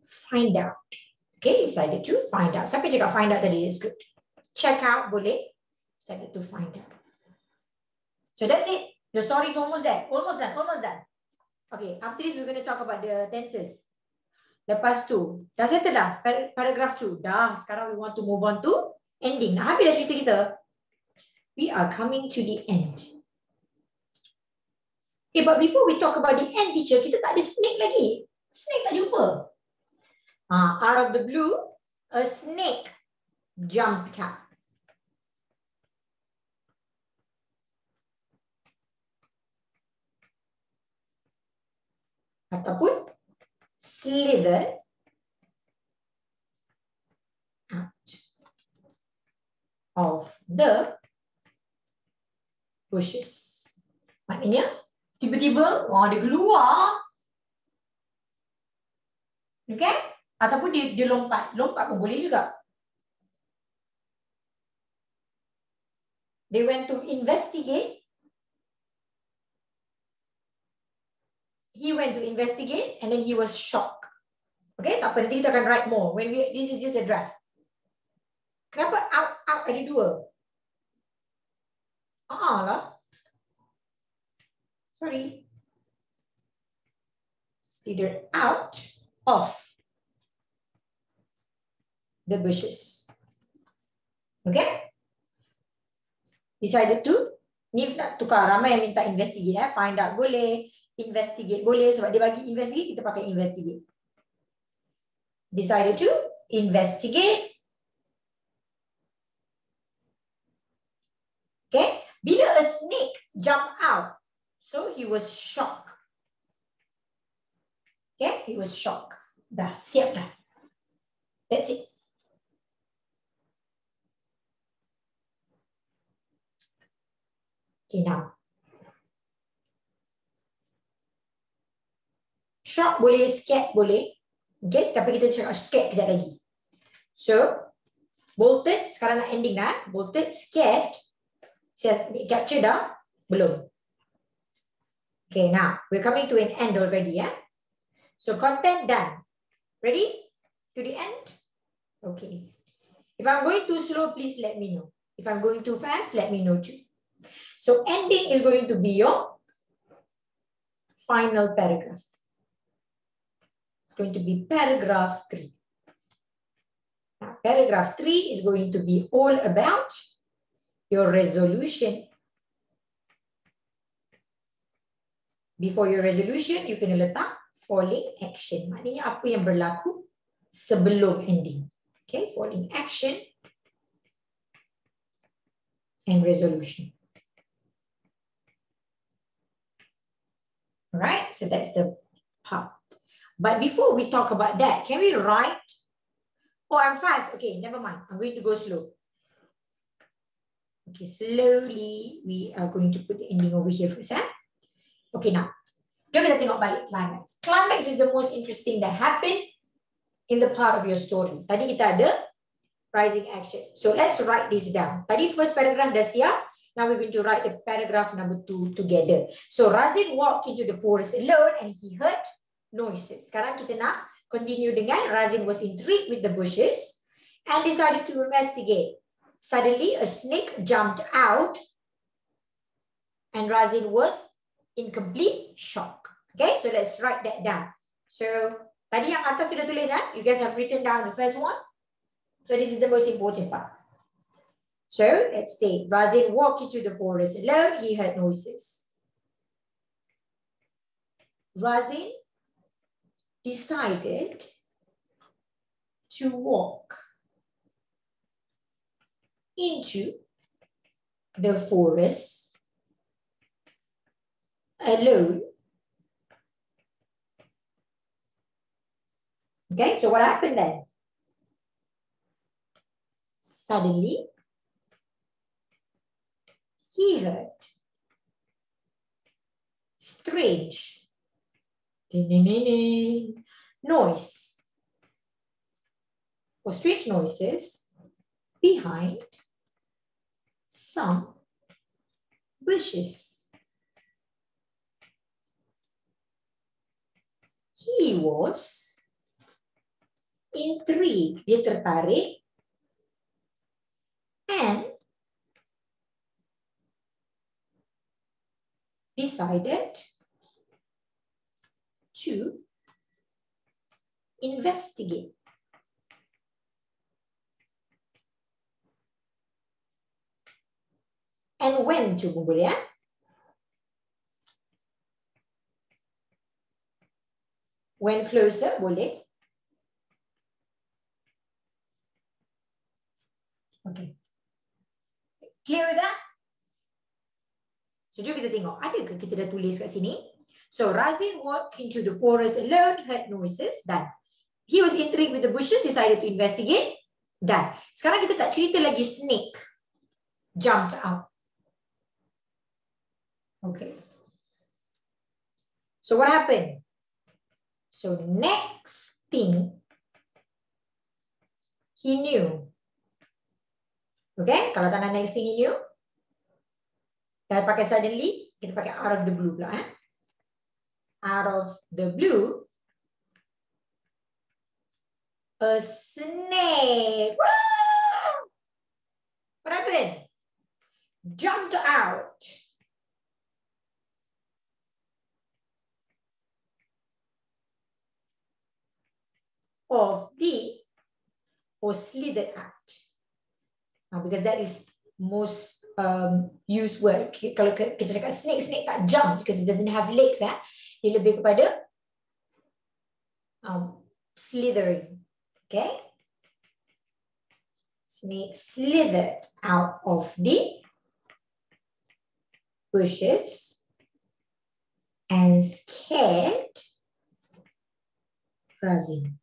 find out. Okay, decided to find out. Siapa cakap find out tadi? It's good. Check out boleh. Decided to find out. So that's it. The story is almost there. Almost done. Almost done. Okay, after this we're going to talk about the tenses. Lepas tu, dah settle dah? Paragraph 2. Dah, sekarang we want to move on to ending. Nah, habis dah cerita kita. We are coming to the end. Okay, but before we talk about the end, teacher, kita tak ada snake lagi. Snake tak jumpa. Out of the blue, a snake jumped up. Ataupun slither out of the bushes. Maknanya, tiba-tiba, dia keluar. Okay? Ataupun dia lompat. Lompat pun boleh juga. They went to investigate. He went to investigate and then he was shocked. Okay, tak apa, nanti kita akan write more. This is just a draft. Kenapa out ada dua? Lah. Sorry. Steered out of the bushes. Okay? Decided to, ni nak tukar, ramai yang minta investigate. Find out boleh, investigate boleh. Sebab dia bagi investigate, kita pakai investigate. Decided to investigate. Okay? Bila a snake jumped out, so he was shocked. Okay? He was shocked. Dah, siap dah. That's it. Okay, now. Shock boleh, scared boleh. Okay, tapi kita cakap scared kejap lagi. So, bolted, sekarang nak ending dah. Bolted, scared. Saya capture dah? Belum. Okay, now, we're coming to an end already, yeah? So, content done. Ready? To the end? Okay. If I'm going too slow, please let me know. If I'm going too fast, let me know too. So, ending is going to be your final paragraph. It's going to be paragraph 3. Now, paragraph 3 is going to be all about your resolution. Before your resolution, you can letak falling action. Maknanya apa yang berlaku sebelum ending. Okay, falling action and resolution. All right, so that's the part. But before we talk about that, can we write? Oh, I'm fast. Okay, never mind. I'm going to go slow. Okay, slowly we are going to put the ending over here first. Okay, now, jom kita tengok balik climax. Climax is the most interesting that happened in the part of your story. Tadi kita ada rising action. So let's write this down. Tadi first paragraph dah siap. Now we're going to write the paragraph number 2 together. So Razin walked into the forest alone and he heard noises. Sekarang kita nak continue dengan Razin was intrigued with the bushes and decided to investigate. Suddenly a snake jumped out and Razin was in complete shock. Okay, so let's write that down. So tadi yang atas sudah tulis, you guys have written down the first one. So this is the most important part. So let's say Razin walked into the forest alone. He heard noises. Razin decided to walk into the forest alone. Okay, so what happened then? Suddenly, he heard strange noise or strange noises behind some bushes. He was intrigued, dia tertarik, and decided to investigate. And when to boleh ya? When closer boleh. Okay. Clear with that? So jom kita tengok, ada ke kita dah tulis kat sini? So Razin walked into the forest alone, heard noises, done. He was intrigued with the bushes, decided to investigate, done. Sekarang kita tak cerita lagi snake jumped out. Okay. So what happened? So next thing He knew. Okay, kalau tak nak next thing he knew, kita pakai suddenly, kita pakai out of the blue pula. Out of the blue, a snake. Woo! What happened? Jumped out. Of the, or slithered out. Because that is most used word. Kalau kita cakap snake, snake tak jump because it doesn't have legs. Dia lebih kepada slithering. Okay? Snake slithered out of the bushes and scared Razin.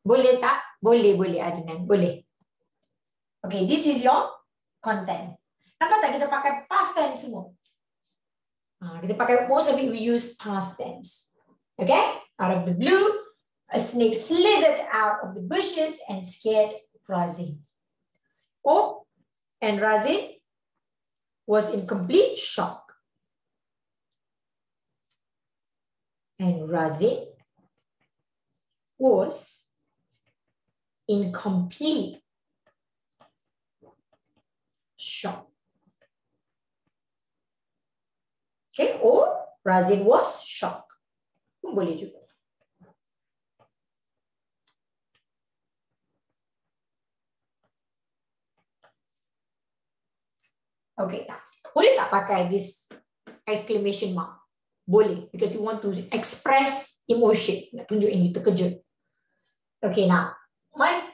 Boleh tak? Boleh, boleh Adnan. Boleh. Okay, this is your content. Nampak tak kita pakai past tense semua? Kita pakai, most of it we use past tense. Okay? Out of the blue, a snake slithered out of the bushes and scared Razin. Oh, and Razin was in complete shock. And Razin was in complete shock. Okay, or Razin was shocked. Pun boleh juga. Okay, boleh tak pakai this exclamation mark? Boleh, because you want to express emotion. Nak tunjuk ini terkejut. Okay, now,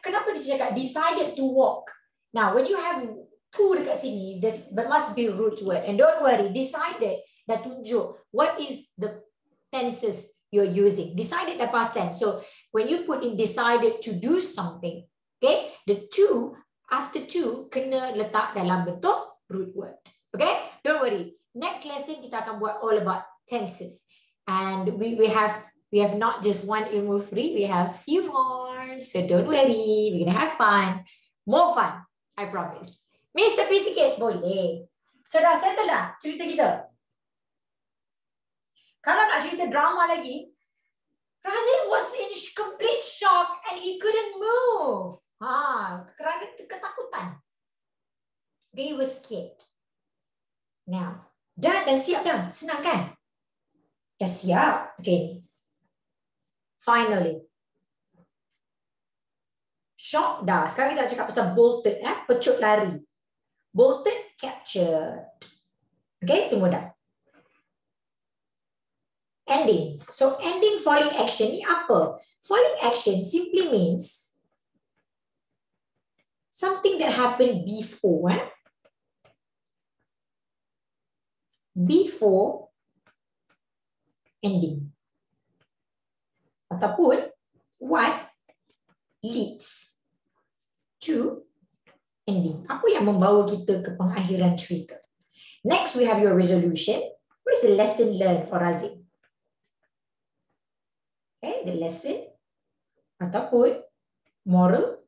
kenapa dia cakap decided to walk? Now, when you have two dekat sini, there must be root word. And don't worry, decided dah tunjuk what is the tenses you're using. Decided dah past tense. So, when you put in decided to do something, okay, the two, after two, kena letak dalam bentuk root word. Okay, don't worry. Next lesson, kita akan buat all about tenses. And we have not just one ilmu free, we have few more. So don't worry, we're gonna have fun. More fun, I promise. Miss tepi sikit? Boleh. So dah settle dah cerita kita? Kalau nak cerita drama lagi, Razin was in complete shock and he couldn't move. Kerana ketakutan. Okay, he was scared. Now, dah siap dah? Senang kan? Dah siap? Okay. Finally. Shock dah. Sekarang kita nak cakap pasal bolted, pecut lari. Bolted, captured. Okay, semua dah. Ending. So, ending falling action ni apa? Falling action simply means something that happened before. Before ending. Ataupun what leads to ending. Apa yang membawa kita ke pengakhiran cerita? Next, we have your resolution. What is the lesson learned for Razin? Okay, the lesson ataupun moral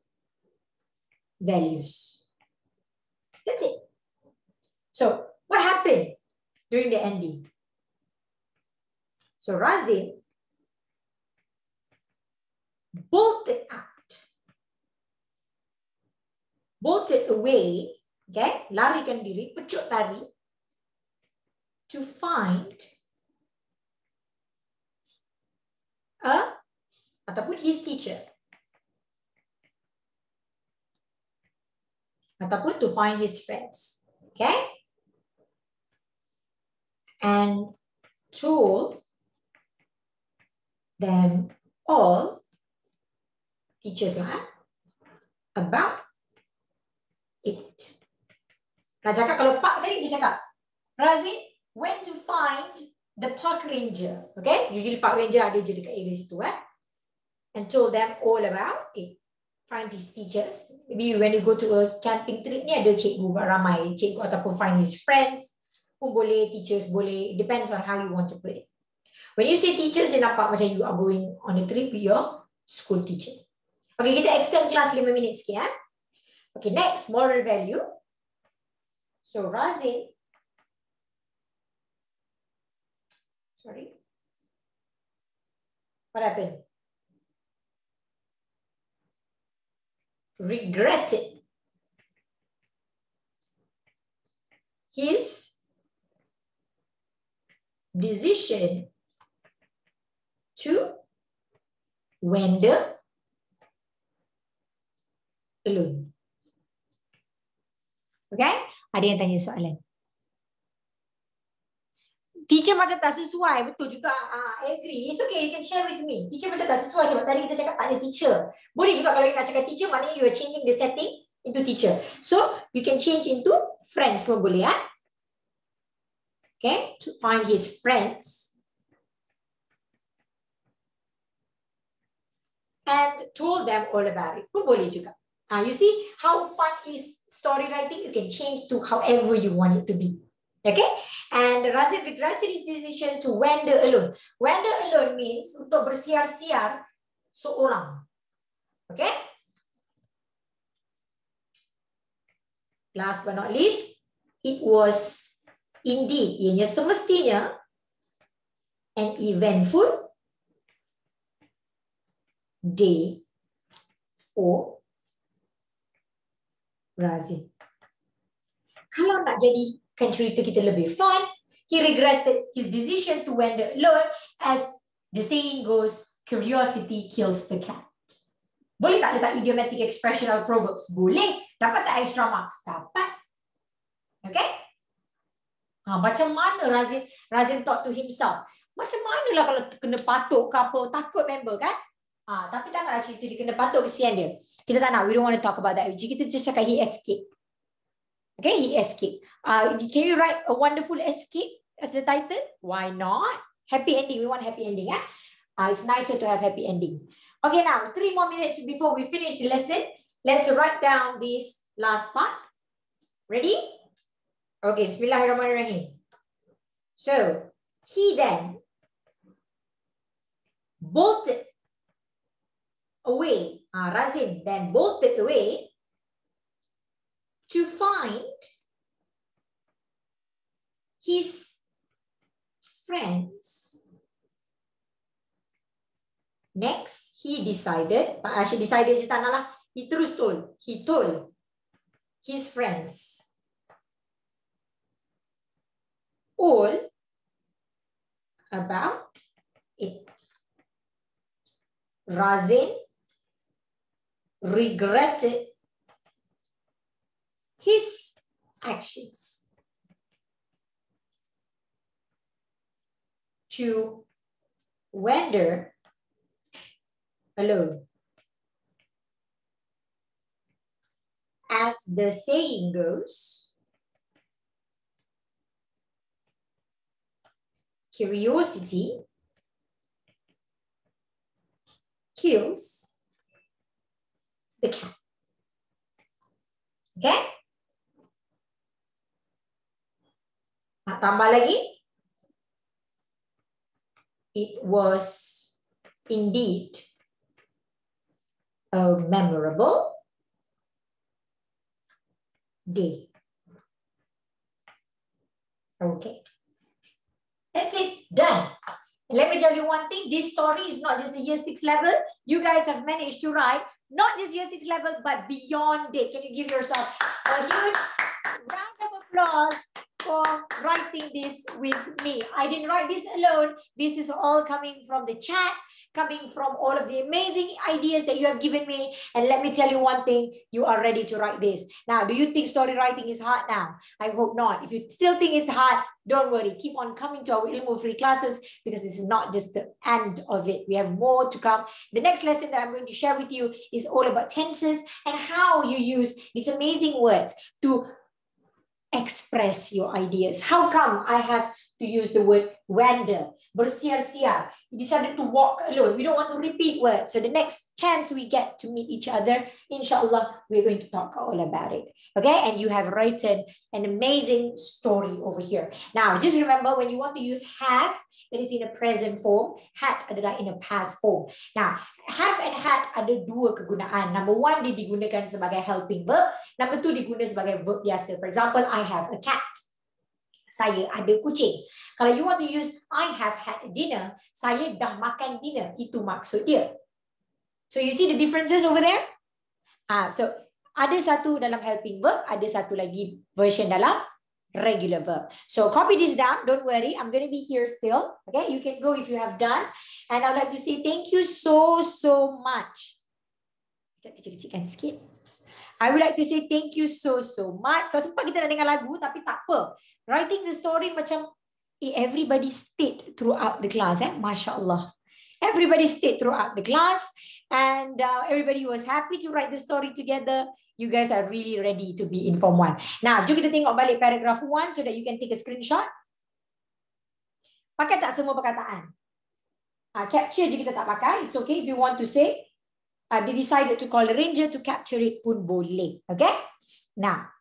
values. That's it. So, what happened during the ending? So, Razin bolted out. Bolted away, okay, larikan diri, pecut lari, to find ataupun his teacher. Ataupun to find his friends, okay? And told them all, teachers lah, about it. Nak cakap kalau Pak tadi dia cakap, Razin went to find the park ranger. Okay, usually park ranger ada je dekat area situ, and told them all about it. Find his teachers. Maybe when you go to a camping trip ni ada cikgu ramai, cikgu ataupun find his friends pun boleh, teachers boleh. It depends on how you want to put it. When you say teachers, dia nampak macam you are going on a trip with your school teacher. Okay, kita extend kelas 5 minit sikit. Okay, next, moral value. So, Razin. Sorry. What happened? Regretted his decision to wander alone. Okay? Ada yang tanya soalan. Teacher macam tak sesuai, betul juga. I agree. It's okay, you can share with me. Teacher macam tak sesuai sebab tadi kita cakap tak ada teacher. Boleh juga kalau you nak cakap teacher, maknanya you are changing the setting into teacher. So, you can change into friends pun boleh. Okay, to find his friends. And told them all about it. Pun boleh juga. You see how fun is story writing? You can change to however you want it to be. Okay? And Razin regretted his decision to wander alone. Wander alone means untuk bersiar-siar seorang. Okay? Last but not least, it was indeed, ianya semestinya, an eventful day for Razin. Kalau nak jadikan cerita kita lebih fun, he regretted his decision to wander alone. As the saying goes, curiosity kills the cat. Boleh tak letak idiomatic expression or proverbs? Boleh. Dapat tak extra marks? Dapat. Okay? Macam mana Razin thought to himself? Macam manalah kalau kena patuk ke apa, takut member kan? Tapi tak naklah cerita dia kena patuk, kesian dia. Kita tak nak, we don't want to talk about that. Kita just cakap he escaped. Okay, he escaped. Can you write a wonderful escape as the title? Why not? Happy ending. We want happy ending. It's nicer to have happy ending. Okay, now 3 more minutes before we finish the lesson. Let's write down this last part. Ready? Okay, Bismillahirrahmanirrahim. So, he then bolted away. Razin then bolted away to find his friends. Next, he decided, she decided, he told his friends all about it. Razin regretted his actions to wander alone. As the saying goes, curiosity kills the cat. Okay? Tambah lagi. It was indeed a memorable day. Okay. That's it. Done. And let me tell you one thing. This story is not just a year 6 level. You guys have managed to write not just year 6 level, but beyond it. Can you give yourself a huge round of applause for writing this with me? I didn't write this alone. This is all coming from the chat, coming from all of the amazing ideas that you have given me. And let me tell you one thing, you are ready to write this. Now, do you think story writing is hard now? I hope not. If you still think it's hard, don't worry. Keep on coming to our Ilmu free classes because this is not just the end of it. We have more to come. The next lesson that I'm going to share with you is all about tenses and how you use these amazing words to express your ideas. How come I have to use the word wander? bersiar-siar. We decided to walk alone. We don't want to repeat words. So the next chance we get to meet each other, inshallah, we're going to talk all about it. Okay, and you have written an amazing story over here. Now, just remember when you want to use have, it is in a present form. Had adalah in a past form. Now, have and had ada dua kegunaan. Number one, dia digunakan sebagai helping verb. Number two, digunakan sebagai verb biasa. For example, I have a cat. Saya ada kucing. Kalau you want to use I have had dinner, saya dah makan dinner. Itu maksud dia. So you see the differences over there? So ada satu dalam helping verb, ada satu lagi version dalam regular verb. So copy this down. Don't worry, I'm going to be here still. Okay, you can go if you have done. And I'd like to say thank you so much. Kecil-kecilkan sikit. I would like to say thank you so much. Kalau sempat kita nak dengar lagu, tapi tak apa. Writing the story macam everybody stayed throughout the class. Masya Allah. Everybody stayed throughout the class. And everybody was happy to write the story together. You guys are really ready to be in Form 1. Now, jom kita tengok balik paragraph 1 so that you can take a screenshot. Pakai tak semua perkataan? Capture je kita tak pakai. It's okay if you want to say. They decided to call a ranger to capture it pun boleh. Okay? Now,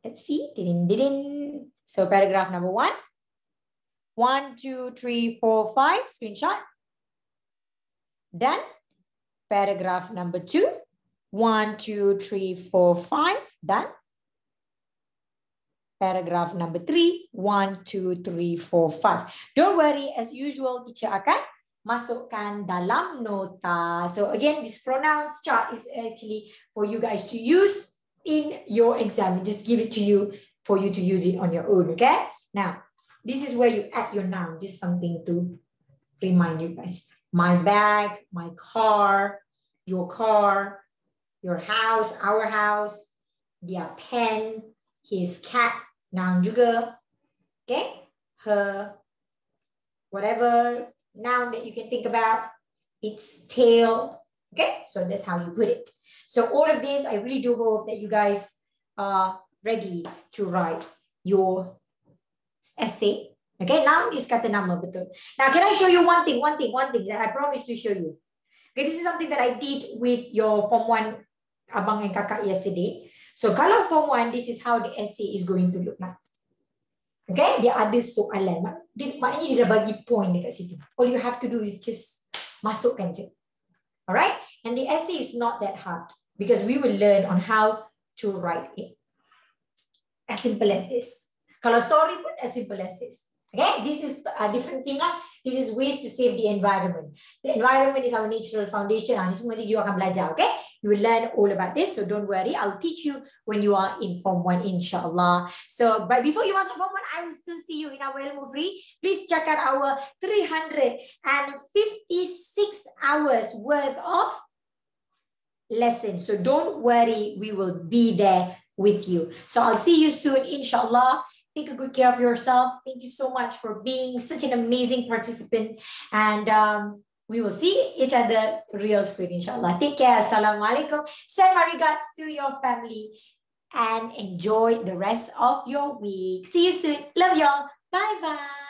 let's see. So paragraph number 1. 1, 2, 3, 4, 5. Screenshot. Done. Paragraph number 2. 1, 2, 3, 4, 5. Done. Paragraph number 3. 1, 2, 3, 4, 5. Don't worry, as usual, teacher akan masukkan dalam nota. So again, this pronouns chart is actually for you guys to use in your exam. Just give it to you for you to use it on your own, okay? Now, this is where you add your noun. Just something to remind you guys. My bag, my car, your house, our house, their pen, his cat, noun juga, okay? Her, whatever noun that you can think about, its tail, okay? So that's how you put it. So all of this, I really do hope that you guys are ready to write your essay. Okay, noun is kata nama, betul. Now, can I show you one thing that I promised to show you? Okay, this is something that I did with your Form 1 abang and kakak yesterday. So kalau Form 1, this is how the essay is going to look like. Okay, dia ada soalan. Maknanya dia dah bagi point dekat situ. All you have to do is just masukkan je. Alright? And the essay is not that hard because we will learn on how to write it. As simple as this. Kalau story pun as simple as this. Okay, this is a different thing lah. This is ways to save the environment. The environment is our natural foundation. Ini semua you akan belajar, okay? You will learn all about this, so don't worry. I'll teach you when you are in Form 1, inshallah. So, but before you masuk Form 1, I will still see you in our Ilmu Free. Please check out our 356 hours worth of lessons. So don't worry, we will be there with you. So I'll see you soon, inshallah. Take a good care of yourself. Thank you so much for being such an amazing participant. And we will see each other real soon, inshallah. Take care. Assalamualaikum. Send my regards to your family and enjoy the rest of your week. See you soon. Love y'all. Bye-bye.